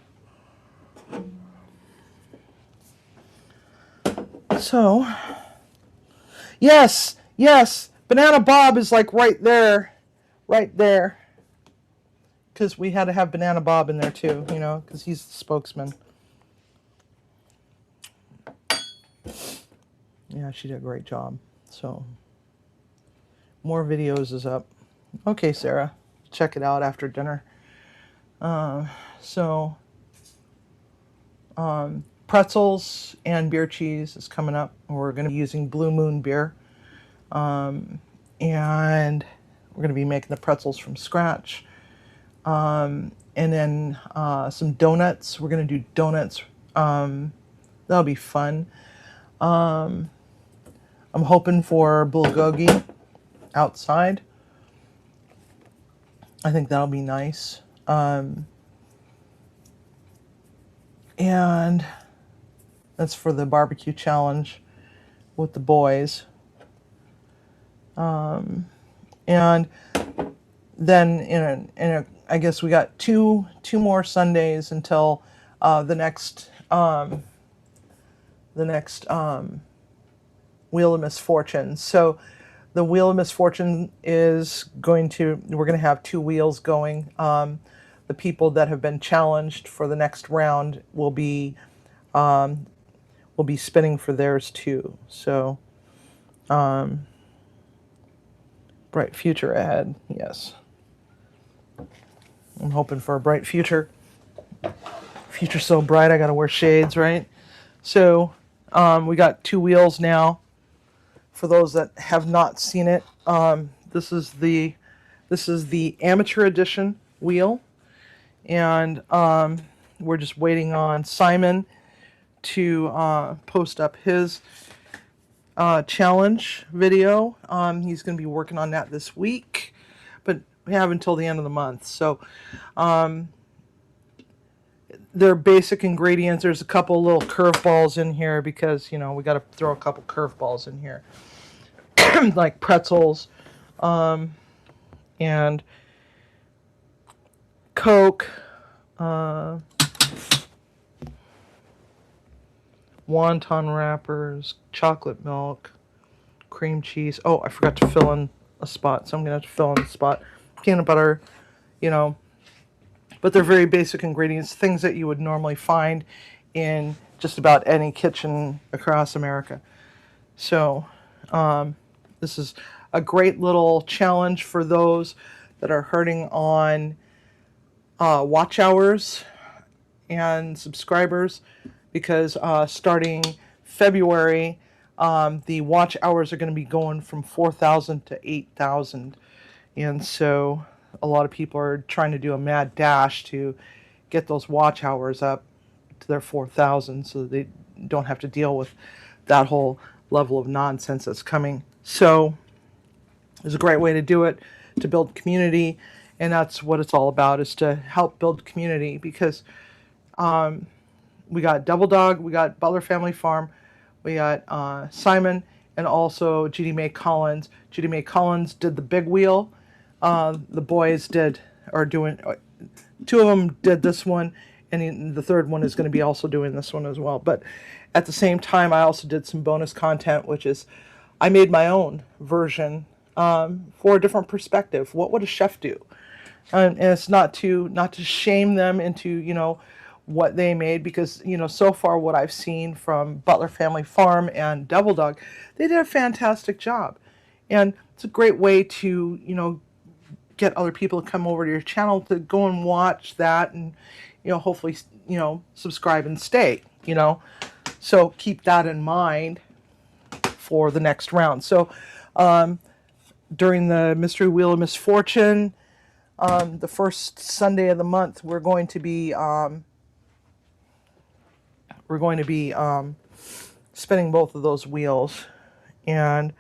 So, yes, Banana Bob is like right there. Because we had to have Banana Bob in there too, because he's the spokesman. Yeah, she did a great job. So, more videos is up. Okay, Sarah, check it out after dinner. Pretzels and beer cheese is coming up. We're going to be using Blue Moon beer. And we're going to be making the pretzels from scratch. And then some donuts. We're going to do donuts. That'll be fun. I'm hoping for bulgogi outside. I think that'll be nice. And that's for the barbecue challenge with the boys. And then I guess we got two more Sundays until the next Wheel of Misfortune. So the Wheel of Misfortune is we're going to have 2 wheels going. The people that have been challenged for the next round will be spinning for theirs too. So bright future ahead. Yes, I'm hoping for a bright future. Future's so bright I gotta wear shades, right? So we got 2 wheels now. For those that have not seen it, this is the amateur edition wheel, and we're just waiting on Simon to post up his challenge video. He's going to be working on that this week, but we have until the end of the month. So their basic ingredients. There's a couple little curveballs in here because we got to throw a couple curveballs in here. Like pretzels, and Coke, wonton wrappers, chocolate milk, cream cheese. Oh, I forgot to fill in a spot, so I'm gonna have to fill in the spot. Peanut butter, but they're very basic ingredients, things that you would normally find in just about any kitchen across America. So this is a great little challenge for those that are hurting on watch hours and subscribers, because starting February, the watch hours are going to be going from 4,000 to 8,000. And so a lot of people are trying to do a mad dash to get those watch hours up to their 4,000 so that they don't have to deal with that whole level of nonsense that's coming. So it's a great way to do it, to build community, and that's what it's all about, is to help build community, because we got Double Dog, we got Butler Family Farm, we got Simon, and also Judy Mae Collins. Judy Mae Collins did the big wheel. The boys are doing, 2 of them did this one, and the third one is going to be also doing this one as well. But at the same time, I also did some bonus content, which is I made my own version for a different perspective. What would a chef do? And it's not to shame them into what they made, because so far what I've seen from Butler Family Farm and Double Dog, they did a fantastic job, and it's a great way to get other people to come over to your channel to go and watch that, and hopefully subscribe and stay. So keep that in mind for the next round. So during the Mystery Wheel of Misfortune, the first Sunday of the month, we're going to be spinning both of those wheels, and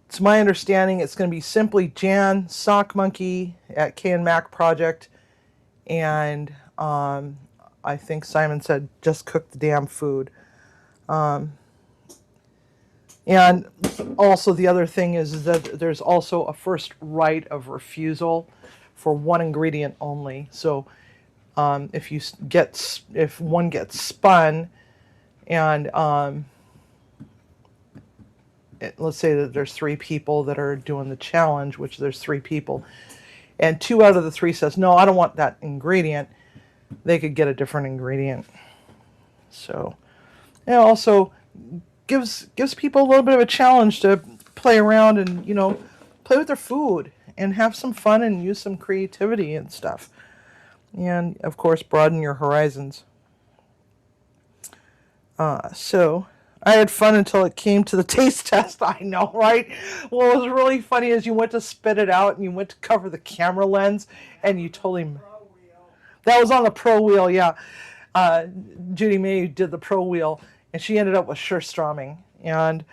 it's my understanding it's going to be simply Jan, Sock Monkey at K and Mac Project, and I think Simon said just cook the damn food. And also the other thing is that there's also a first right of refusal for one ingredient only. So if one gets spun, and let's say that there's 3 people that are doing the challenge, which there's 3 people, and 2 out of the 3 says, no, I don't want that ingredient, they could get a different ingredient. So it also gives people a little bit of a challenge to play around and play with their food and have some fun and use some creativity and stuff, and of course broaden your horizons. So I had fun until it came to the taste test. I know, right? What was really funny is you went to spit it out and you went to cover the camera lens, and you totally... That was on the Pro Wheel, yeah. Judy Mae did the Pro Wheel, and she ended up with Scherstroming. And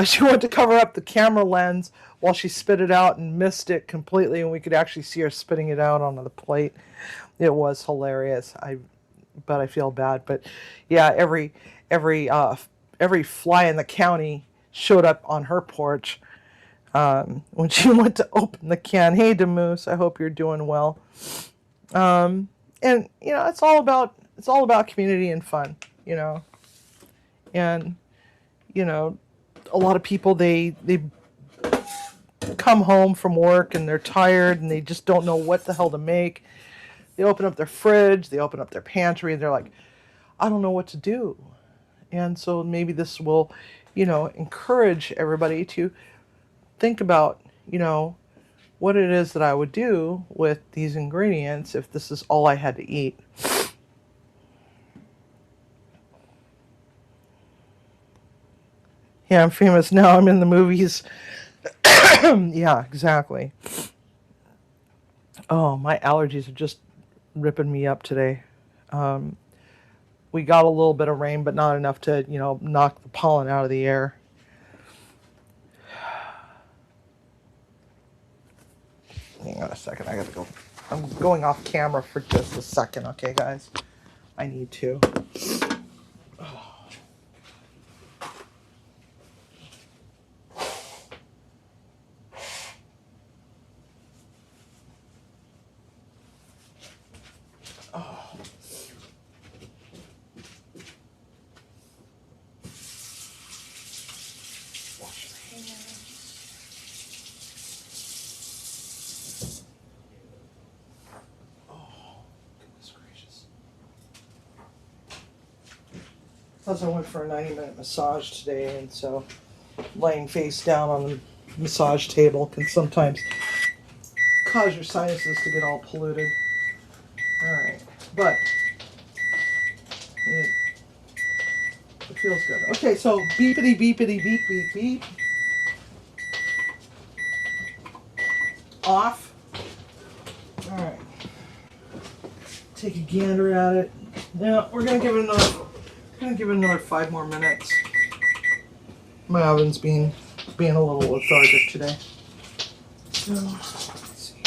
she went to cover up the camera lens while she spit it out and missed it completely, and we could actually see her spitting it out onto the plate. It was hilarious. but I feel bad. But yeah, every fly in the county showed up on her porch when she went to open the can. Hey, Demoose, I hope you're doing well. And it's all about community and fun, and a lot of people they come home from work and they're tired and they just don't know what the hell to make. They open up their fridge, they open up their pantry, and they're like, I don't know what to do. And so maybe this will, encourage everybody to think about, what it is that I would do with these ingredients if this is all I had to eat. Yeah, I'm famous now. I'm in the movies. Yeah, exactly. Oh, my allergies are just ripping me up today. We got a little bit of rain, but not enough to, knock the pollen out of the air. Hang on a second. I gotta go. I'm going off camera for just a second, okay, guys? I need to. Plus, I went for a 90-minute massage today, and so laying face down on the massage table can sometimes cause your sinuses to get all polluted. Alright, but it feels good. Okay, so beepity beepity beep beep beep. Off. Alright. Take a gander at it. Now, we're going to give it another 5 more minutes. My oven's being a little lethargic today. So, let's see here.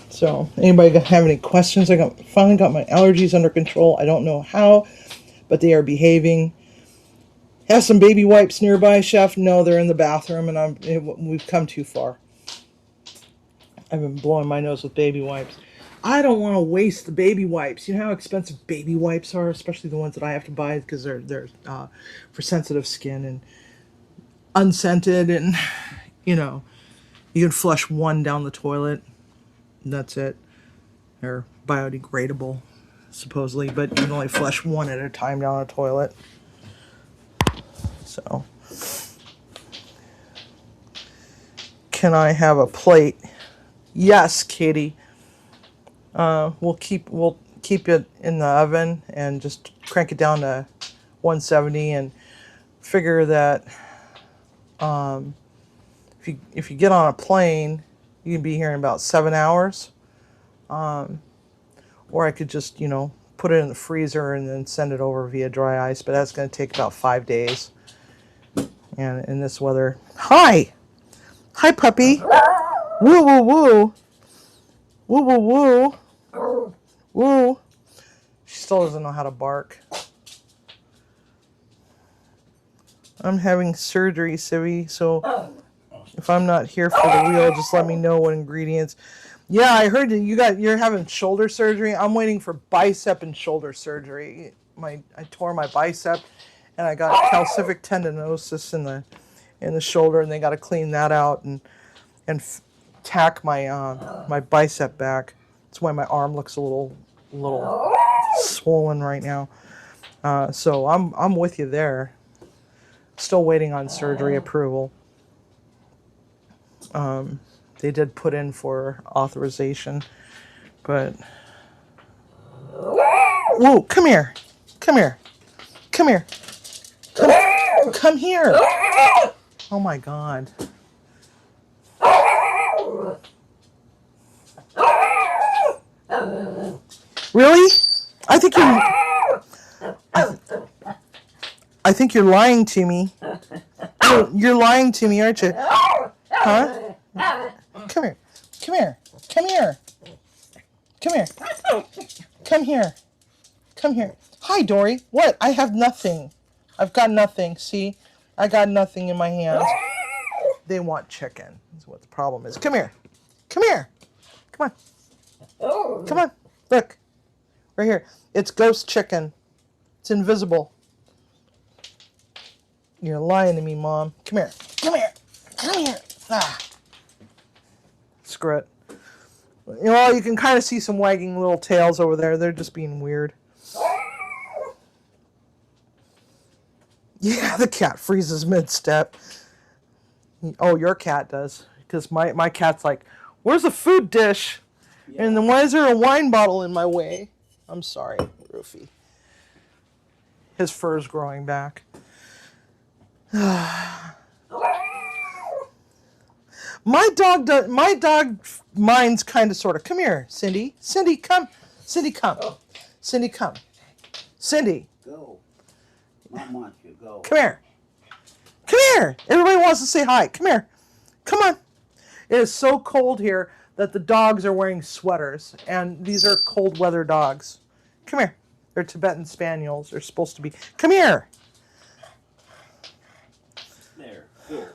So, anybody have any questions? I finally got my allergies under control. I don't know how, but they are behaving. Have some baby wipes nearby, Chef? No, they're in the bathroom, and we've come too far. I've been blowing my nose with baby wipes. I don't want to waste the baby wipes. You know how expensive baby wipes are, especially the ones that I have to buy because they're for sensitive skin and unscented, and you can flush one down the toilet, and that's it. They're biodegradable, supposedly, but you can only flush one at a time down a toilet. So, can I have a plate? Yes, Katie. We'll keep it in the oven and just crank it down to 170 and figure that if you get on a plane, you can be here in about 7 hours. Or I could just put it in the freezer and then send it over via dry ice, but that's going to take about 5 days. And in this weather, hi puppy, woo woo woo. Woo, woo, woo. Woo. She still doesn't know how to bark. I'm having surgery, Civvy, so if I'm not here for the wheel, just let me know what ingredients. Yeah, I heard that you're having shoulder surgery. I'm waiting for bicep and shoulder surgery. I tore my bicep, and I got calcific tendinosis in the shoulder, and they got to clean that out and tack my bicep back. That's why my arm looks a little swollen right now. So I'm with you there. Still waiting on surgery approval. They did put in for authorization, but whoa, come here. Come here. Oh my God. Really? I think you're lying to me. You're lying to me, aren't you? Huh? Come here. Come here. Come here. Come here. Hi, Dory. What? I have nothing. I've got nothing. See? I got nothing in my hands. They want chicken. That's what the problem is. Come here. Come here. Come on. Come on. Look. Right here. It's ghost chicken. It's invisible. You're lying to me, Mom. Come here. Come here. Come here. Ah. Screw it. You know, you can kind of see some wagging little tails over there. They're just being weird. Yeah, the cat freezes mid-step. Oh, your cat does. Because my cat's like, where's the food dish? Yeah. And then why is there a wine bottle in my way? I'm sorry, Roofy. His fur's growing back. My dog mine's kind of sort of. Come here, Cindy. Cindy, come. Cindy, come. Cindy, come. Cindy. Go. Mom wants you. Go. Come here. Come here. Everybody wants to say hi. Come here. Come on. It is so cold here that the dogs are wearing sweaters, and these are cold weather dogs. Come here. They're Tibetan Spaniels. They're supposed to be. Come here. There. Here.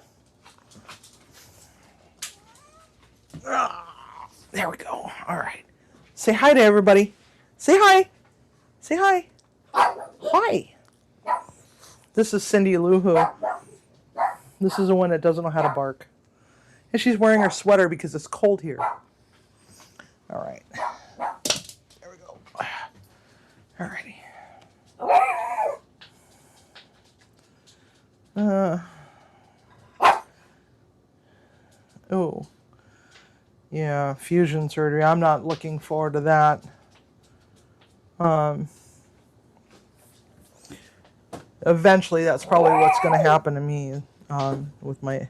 There we go. All right. Say hi to everybody. Say hi. Say hi. Hi. This is Cindy Lou Who. This is the one that doesn't know how to bark. And she's wearing her sweater because it's cold here. All right. There we go. All righty. Oh. Yeah, fusion surgery. I'm not looking forward to that. Eventually, that's probably what's going to happen to me with my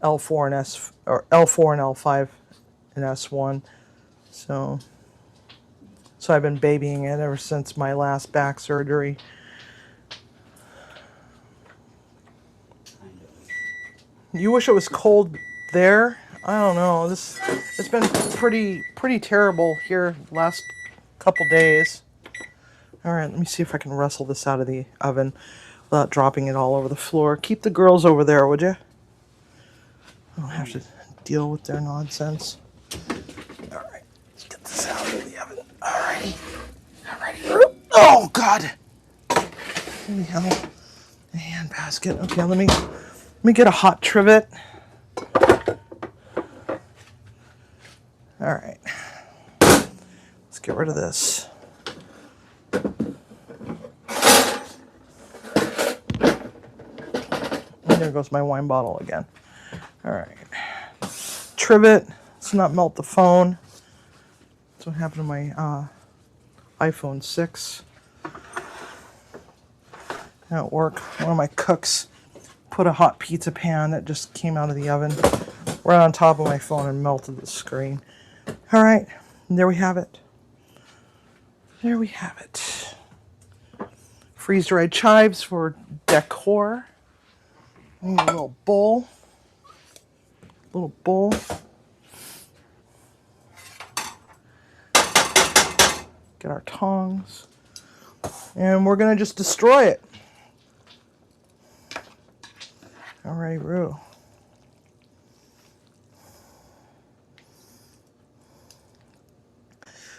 L4 and S, or L4 and L5 and S1. So I've been babying it ever since my last back surgery. You wish it was cold there? I don't know. It's been pretty terrible here the last couple days. All right, let me see if I can wrestle this out of the oven without dropping it all over the floor. Keep the girls over there, would you? I don't have to deal with their nonsense. All right, let's get this out of the oven. All righty. All righty. Oh, God. Anyhow, a hand basket. Okay, let me get a hot trivet. All right, let's get rid of this. And there goes my wine bottle again. All right, trivet. Let's not melt the phone. That's what happened to my iPhone 6. At work, one of my cooks put a hot pizza pan that just came out of the oven right on top of my phone and melted the screen. All right, there we have it. There we have it. Freeze-dried chives for decor. I need a little bowl. Little bowl. Get our tongs. And we're going to just destroy it. All right, Roo.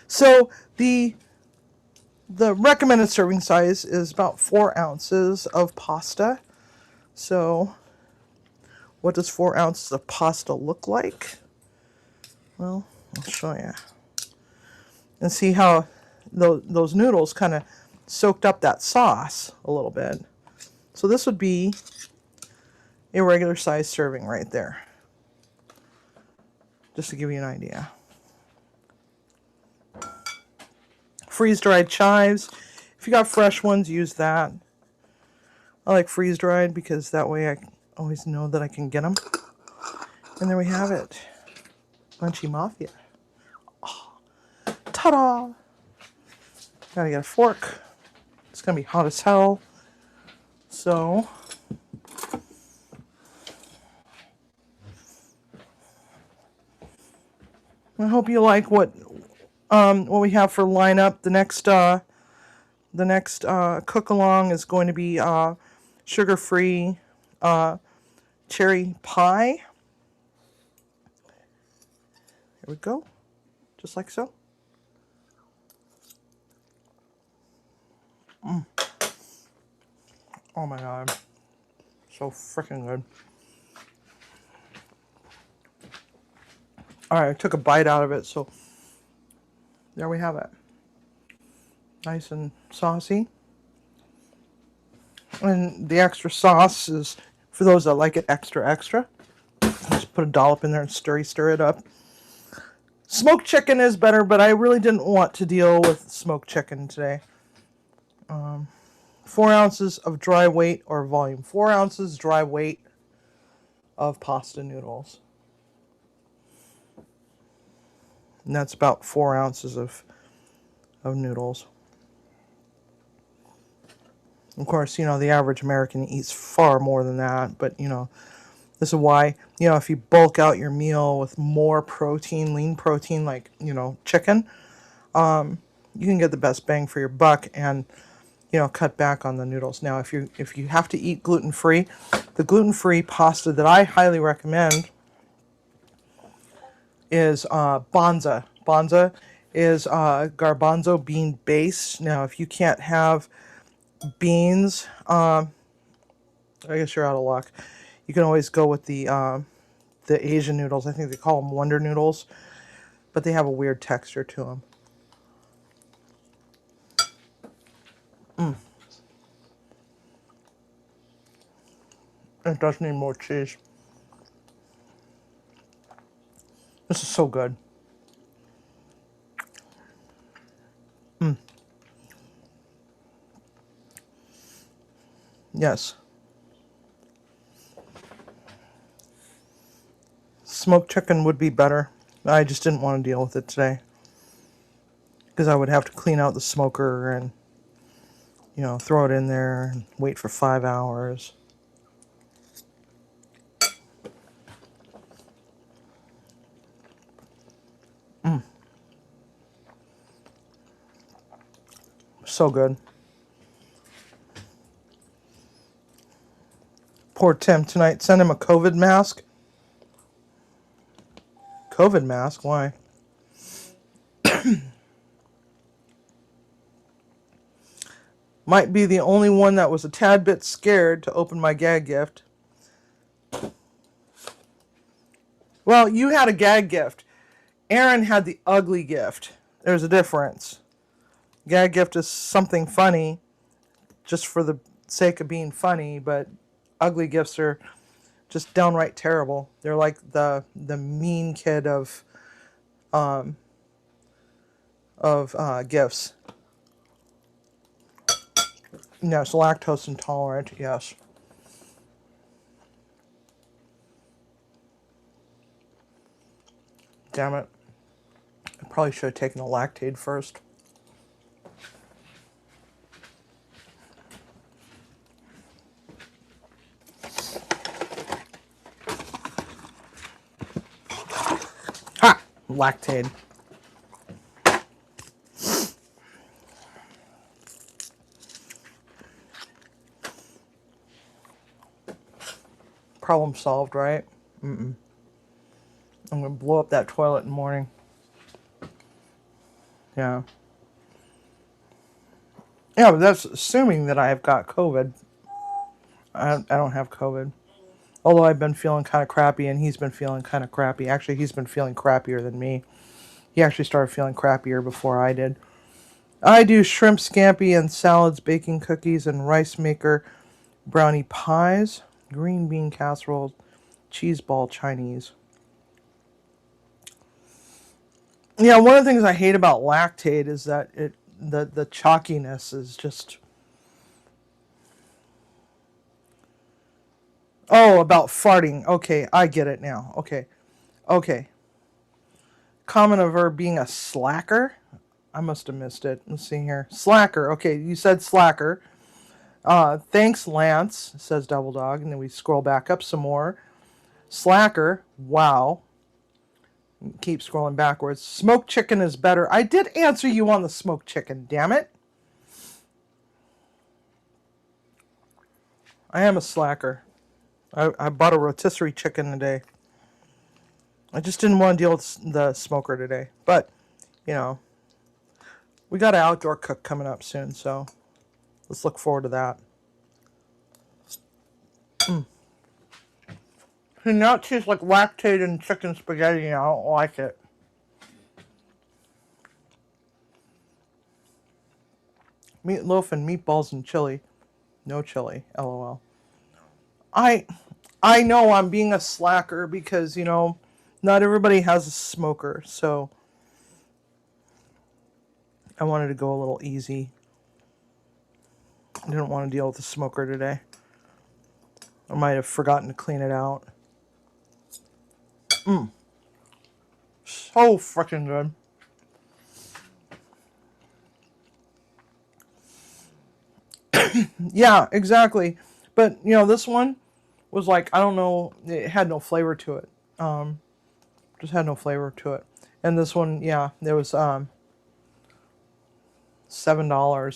So the recommended serving size is about 4 ounces of pasta. So what does 4 ounces of pasta look like? Well, I'll show you. And see how those noodles kind of soaked up that sauce a little bit. So this would be a regular size serving right there. Just to give you an idea. Freeze-dried chives. If you got fresh ones, use that. I like freeze-dried because that way I always know that I can get them. And there we have it. Munchie Mafia. Oh, ta-da! Gotta get a fork. It's gonna be hot as hell. So I hope you like what what we have for lineup. The next cook along is going to be sugar-free cherry pie. Here we go, just like so. Oh my god, so freaking good. All right, I took a bite out of it, so there we have it. Nice and saucy. And the extra sauce is for those that like it extra, extra. Just put a dollop in there and stir it up. Smoked chicken is better, but I really didn't want to deal with smoked chicken today. 4 ounces of dry weight or volume. 4 ounces dry weight of pasta noodles. And that's about 4 ounces of noodles. Of course, you know, the average American eats far more than that, but, you know, this is why, you know, if you bulk out your meal with more protein, lean protein, like, you know, chicken, you can get the best bang for your buck and, you know, cut back on the noodles. Now, if you have to eat gluten-free, the gluten-free pasta that I highly recommend is Bonza. Bonza is garbanzo bean base. Now, if you can't have beans, I guess you're out of luck. You can always go with the Asian noodles. I think they call them Wonder Noodles, but they have a weird texture to them. It does need more cheese. This is so good. Yes. Smoked chicken would be better. I just didn't want to deal with it today, because I would have to clean out the smoker and, you know, throw it in there and wait for 5 hours. So good. Poor Tim tonight. Send him a COVID mask. COVID mask? Why? Might be the only one that was a tad bit scared to open my gag gift. Well, you had a gag gift. Aaron had the ugly gift. There's a difference. Gag gift is something funny just for the sake of being funny, but ugly gifts are just downright terrible. They're like the mean kid of gifts. Yes, lactose intolerant, yes. Damn it. I probably should have taken a Lactaid first. Ha! Lactaid. Problem solved, right? I'm going to blow up that toilet in the morning. Yeah. Yeah, but that's assuming that I have got COVID. I don't have COVID. Although I've been feeling kind of crappy and he's been feeling kind of crappy. Actually, he's been feeling crappier than me. He actually started feeling crappier before I did. I do shrimp scampi and salads, baking cookies, and rice maker brownie pies, green bean casserole, cheese ball Chinese. Yeah, one of the things I hate about Lactaid is that the chalkiness is just... Oh, about farting. Okay, I get it now. Okay. Comment of her being a slacker. I must have missed it. Let's see here. Slacker. Okay, you said slacker. Thanks, Lance, says Double Dog. And then we scroll back up some more. Slacker. Wow. Keep scrolling backwards. Smoked chicken is better. I did answer you on the smoked chicken, damn it. I am a slacker. I bought a rotisserie chicken today. I just didn't want to deal with the smoker today. But, you know, we got an outdoor cook coming up soon, so let's look forward to that. And now it tastes like lactated chicken spaghetti, and I don't like it. Meatloaf and meatballs and chili. No chili, LOL. I know I'm being a slacker because, you know, not everybody has a smoker, so I wanted to go a little easy. I didn't want to deal with the smoker today. I might have forgotten to clean it out. So freaking good. Yeah, exactly. But, you know, this one was like, I don't know, it had no flavor to it. Just had no flavor to it. And this one, yeah, there was $7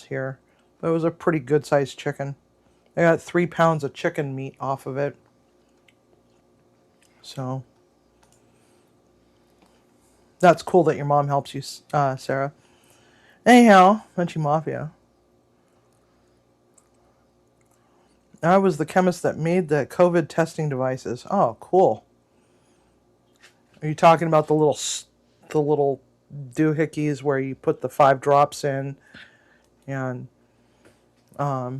here. But it was a pretty good sized chicken. I got 3 pounds of chicken meat off of it. So that's cool that your mom helps you, Sarah. Anyhow, Munchie Mafia. I was the chemist that made the COVID testing devices. Oh, cool. Are you talking about the little doohickeys where you put the 5 drops in, and I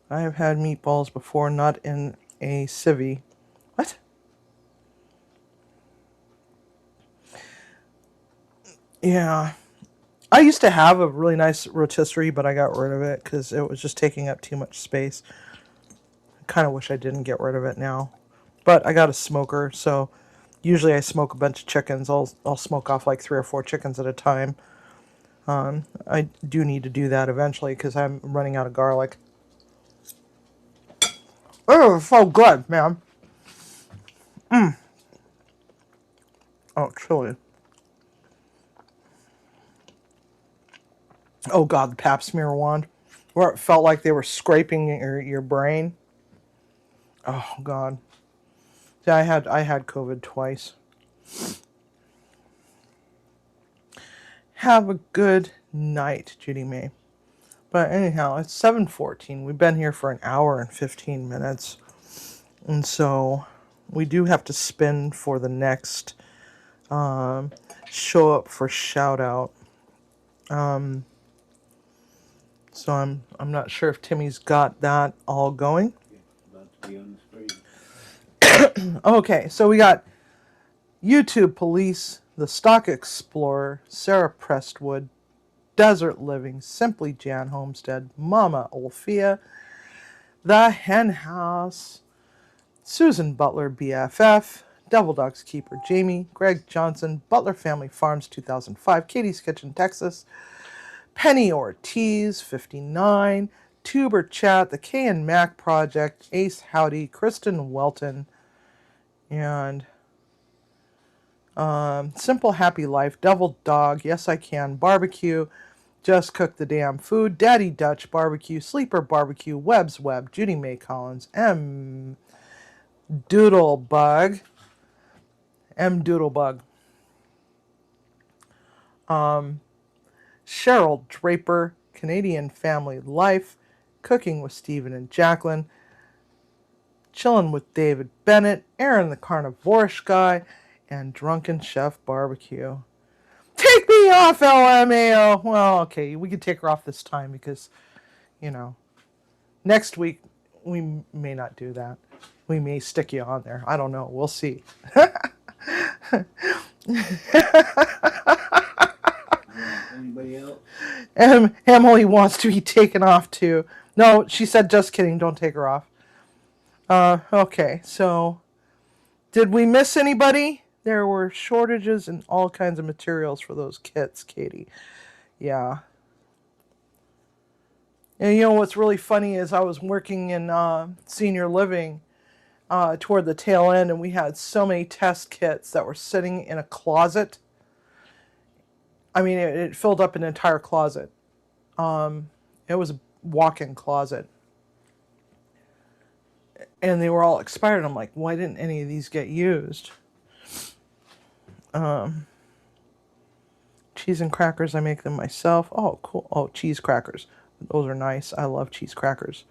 have had meatballs before, not in a civvy. What? Yeah. I used to have a really nice rotisserie, but I got rid of it because it was just taking up too much space. I kind of wish I didn't get rid of it now. But I got a smoker, so usually I smoke a bunch of chickens. I'll smoke off like 3 or 4 chickens at a time. I do need to do that eventually because I'm running out of garlic. Oh, so good, man. Oh, chili. Oh God, the pap smear wand, where it felt like they were scraping your brain. Oh God. See, I had COVID twice. Have a good night, Judy May. But anyhow, it's 7:14. We've been here for an hour and 15 minutes. And so we do have to spin for the next show up for shout out. So I'm not sure if Timmy's got that all going. About to be on the screen. Okay, so we got YouTube Police, The Stock Explorer, Sarah Prestwood, Desert Living, Simply Jan Homestead, Mama Olfia, The Hen House, Susan Butler BFF, Devil Dogs Keeper Jamie, Greg Johnson, Butler Family Farms 2005, Katie's Kitchen, Texas, Penny Ortiz 59, Tuber Chat, The K and Mac Project, Ace Howdy, Kristen Welton, and Simple Happy Life, Devil Dog, Yes I Can, Barbecue, Just Cook the Damn Food, Daddy Dutch Barbecue, Sleeper Barbecue, Webb's Web, Judy May Collins, M Doodlebug, Cheryl Draper, Canadian Family Life, Cooking with Stephen and Jacqueline, Chillin' with David Bennett, Aaron the Carnivorish Guy, and Drunken Chef Barbecue. Take me off, LMAO! Well, okay, we could take her off this time because, you know, next week we may not do that. We may stick you on there. I don't know. We'll see. Anybody else? Emily wants to be taken off too. No, she said just kidding. Don't take her off. Okay, so did we miss anybody? There were shortages in all kinds of materials for those kits, Katie. Yeah. And you know what's really funny is I was working in senior living toward the tail end, and we had so many test kits that were sitting in a closet. I mean, it filled up an entire closet. It was a walk-in closet. And they were all expired. I'm like, why didn't any of these get used? Cheese and crackers, I make them myself. Oh, cool. Oh, cheese crackers. Those are nice. I love cheese crackers.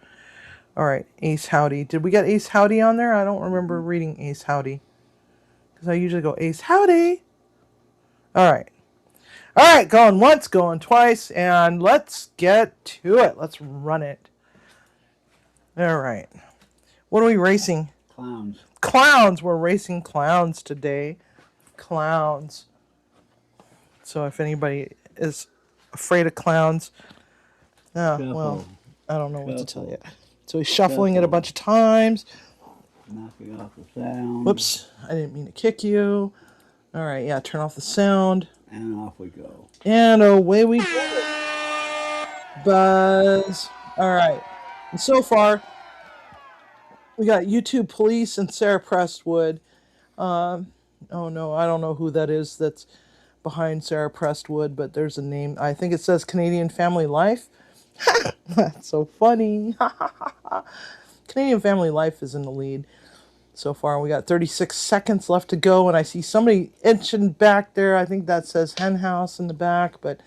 All right, Ace Howdy. Did we get Ace Howdy on there? I don't remember reading Ace Howdy. Because I usually go Ace Howdy. All right. All right, going once, going twice, and let's get to it. Let's run it. All right. What are we racing? Clowns. Clowns. We're racing clowns today. Clowns. So if anybody is afraid of clowns, well, I don't know what to tell you. So he's shuffling it a bunch of times. Knocking off the sound. Whoops, I didn't mean to kick you. All right, yeah, turn off the sound. And off we go. And away we go. Buzz. All right. And so far, we got YouTube Police and Sarah Prestwood. Oh no, I don't know who that is that's behind Sarah Prestwood, but there's a name. I think it says Canadian Family Life. That's so funny. Canadian Family Life is in the lead so far. We got 36 seconds left to go, and I see somebody inching back there. I think that says Hen House in the back, but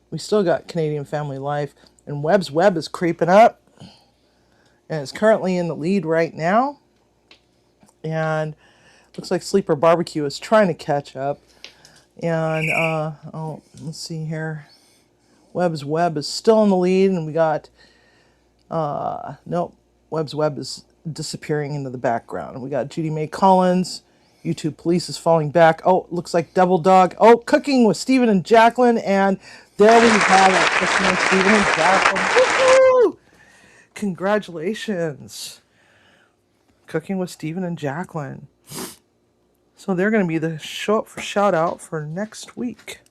we still got Canadian Family Life. And Webb's Web is creeping up, and it's currently in the lead right now. And looks like Sleeper Barbecue is trying to catch up. And, let's see here. Webb's Web is still in the lead, and we got, nope, Webb's Web is disappearing into the background. We got Judy Mae Collins. YouTube Police is falling back. Oh, looks like Devil Dog. Oh, Cooking with Stephen and Jacqueline, and there we have it. Cooking with Stephen and Jacqueline. Woohoo! Congratulations. Cooking with Stephen and Jacqueline. So they're going to be the shout out for next week.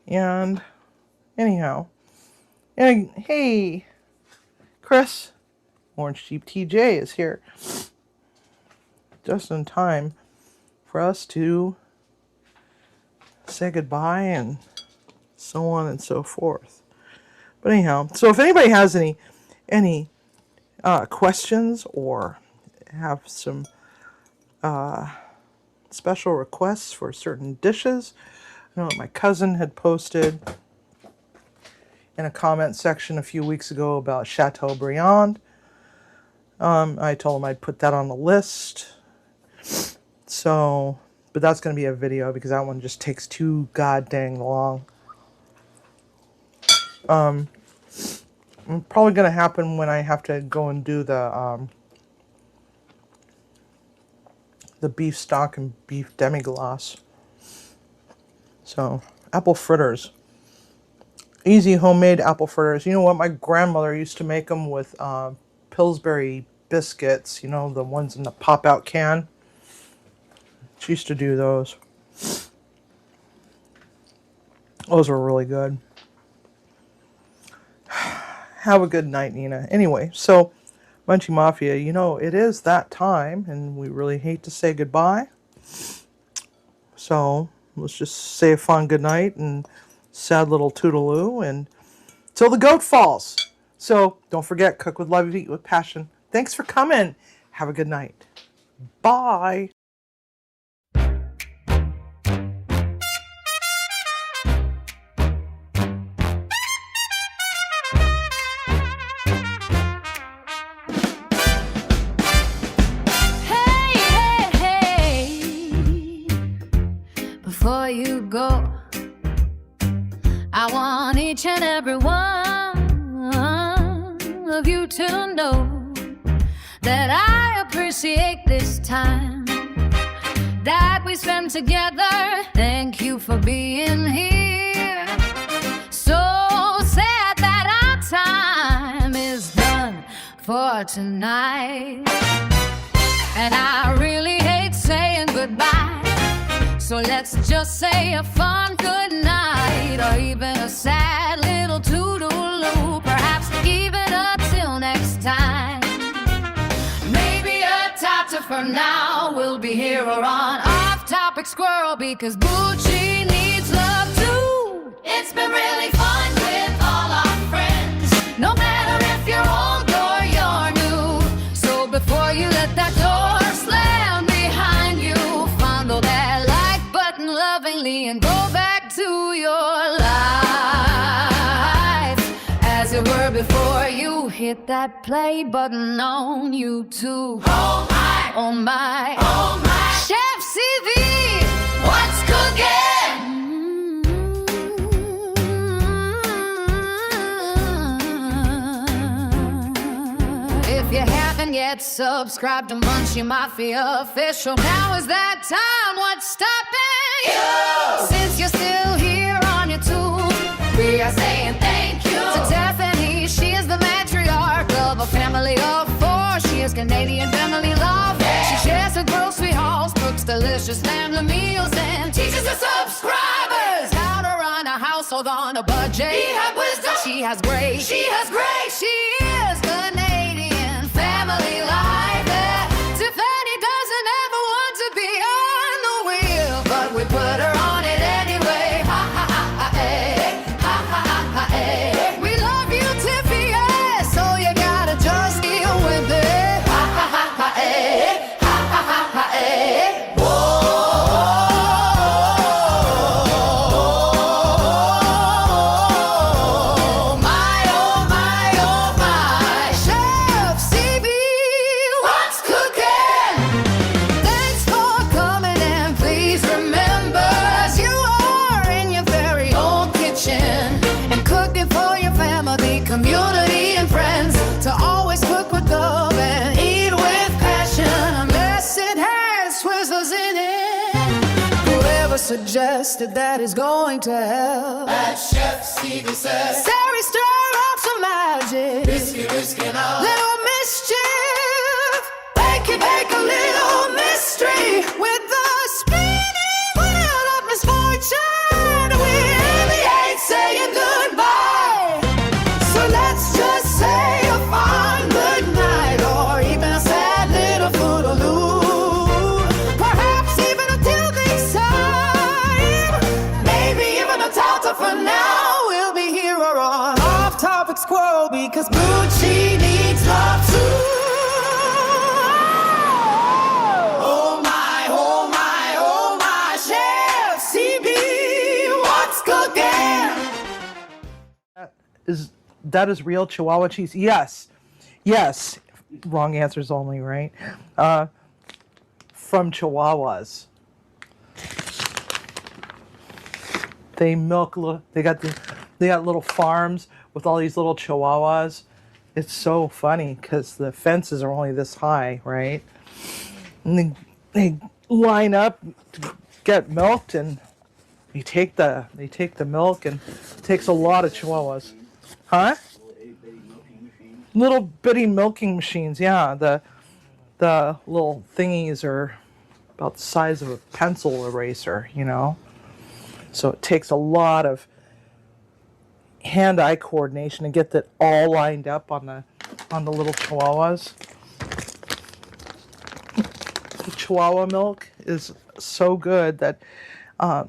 And anyhow, and hey, Chris, Orange Sheep TJ is here just in time for us to say goodbye and so on and so forth. But anyhow, so if anybody has any questions or have some special requests for certain dishes, I know what my cousin had posted in a comment section a few weeks ago about Chateaubriand. I told him I'd put that on the list. So, but that's going to be a video because that one just takes too goddamn long. Probably going to happen when I have to go and do the beef stock and beef demi-glace. So, apple fritters. Easy homemade apple fritters. You know what? My grandmother used to make them with Pillsbury biscuits. You know, the ones in the pop-out can. She used to do those. Those were really good. Have a good night, Nina. Anyway, so Munchie Mafia, you know, it is that time, and we really hate to say goodbye. So let's just say a fond good night and sad little toodaloo, and till the goat falls. So don't forget, cook with love, eat with passion. Thanks for coming. Have a good night. Bye. Before you go, I want each and every one of you to know that I appreciate this time that we spend together. Thank you for being here. So sad that our time is done for tonight, and I really hate saying goodbye. So let's just say a fun good night, or even a sad little toodaloo. Perhaps even until next time. Maybe a tata for now. We'll be here or on Off Topic Squirrel because Munchie needs love too. It's been really fun with all our friends, no matter if you're old or you're new. So before you let that door slam behind you, fondle that like button lovingly and go back to your life as it were before you hit that play button on YouTube. Oh my, oh my, oh my. Chef CV, what's cooking? If you haven't yet subscribed to Munchie Mafia Official, now is that time. What's stopping you? Since you're still here on YouTube, we are saying thank you to Tiffany. She is the matriarch of a family of four. She is Canadian family love. She shares her grocery hauls, cooks delicious family meals, and teaches the subscribers how to run a household on a budget. She has wisdom. She has grace. She has grace. She is Canadian family life. Tiffany doesn't ever want to be on the wheel, but we put her on it anyway. Ha ha ha ha eh. Ha ha ha ha eh. We love you, Tiffy, eh. So you gotta just deal with it. Ha ha ha ha eh. Ha ha ha ha eh. Oh my, Chef CB, what's cooking? Thanks for coming and please remember, as you are in your very own kitchen and cooking for your family, community, and friends, to always cook with love and eat with passion, unless it has Twizzlers in it. Whoever suggested that is going to hell. That Chef Stevie says, Sari, stir up some magic. Biscuit now. Little mischief. Bake a little mystery with the spinning wheel of misfortune. We really ain't saying goodbye. So let's just say a fond good night, or even a sad little foodaloo. Perhaps even until next time. Maybe even a tata for now. We'll be here or on Off Topic Squirrel because Munchie needs love too. Oh my, oh my, oh my, Chef CB, what's cooking? That is real Chihuahua cheese? Yes. Yes. Wrong answers only, right? From Chihuahuas. They milk. They got little farms with all these little Chihuahuas. It's so funny because the fences are only this high, right? And they line up to get milked, and they take the milk, and it takes a lot of Chihuahuas. Huh? Little bitty milking machines, yeah. The little thingies are about the size of a pencil eraser, you know. So it takes a lot of hand-eye coordination to get that all lined up on the little Chihuahuas. The Chihuahua milk is so good that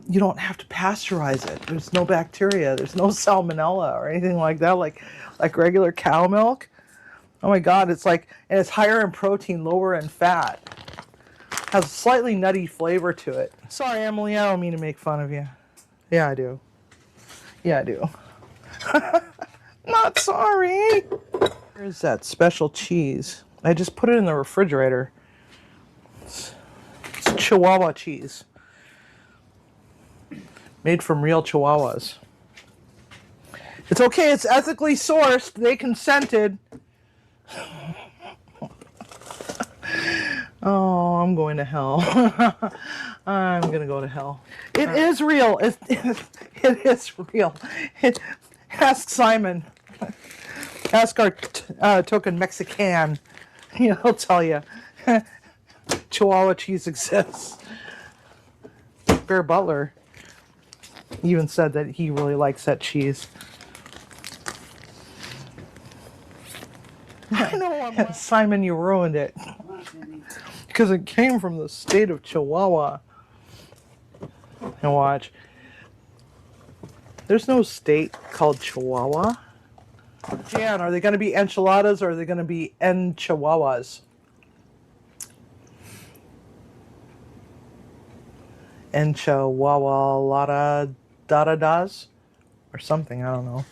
you don't have to pasteurize it. There's no bacteria. There's no salmonella or anything like that, like regular cow milk. Oh my God, it's like, and it's higher in protein, lower in fat. Has a slightly nutty flavor to it. Sorry, Emily, I don't mean to make fun of you. Yeah, I do. Yeah, I do. Not sorry. Where's that special cheese? I just put it in the refrigerator. It's Chihuahua cheese. Made from real Chihuahuas. It's okay, it's ethically sourced. They consented. Oh, I'm going to hell. I'm going to go to hell. It is real. It is real. Ask Simon. Ask our token Mexican. He'll tell you. Chihuahua cheese exists. Bear Butler even said that he really likes that cheese. I know. Simon, you ruined it. Because it came from the state of Chihuahua. And watch. There's no state called Chihuahua. Jan, are they going to be enchiladas or are they going to be enchihuahuas? Enchihuahua da da das? Or something, I don't know.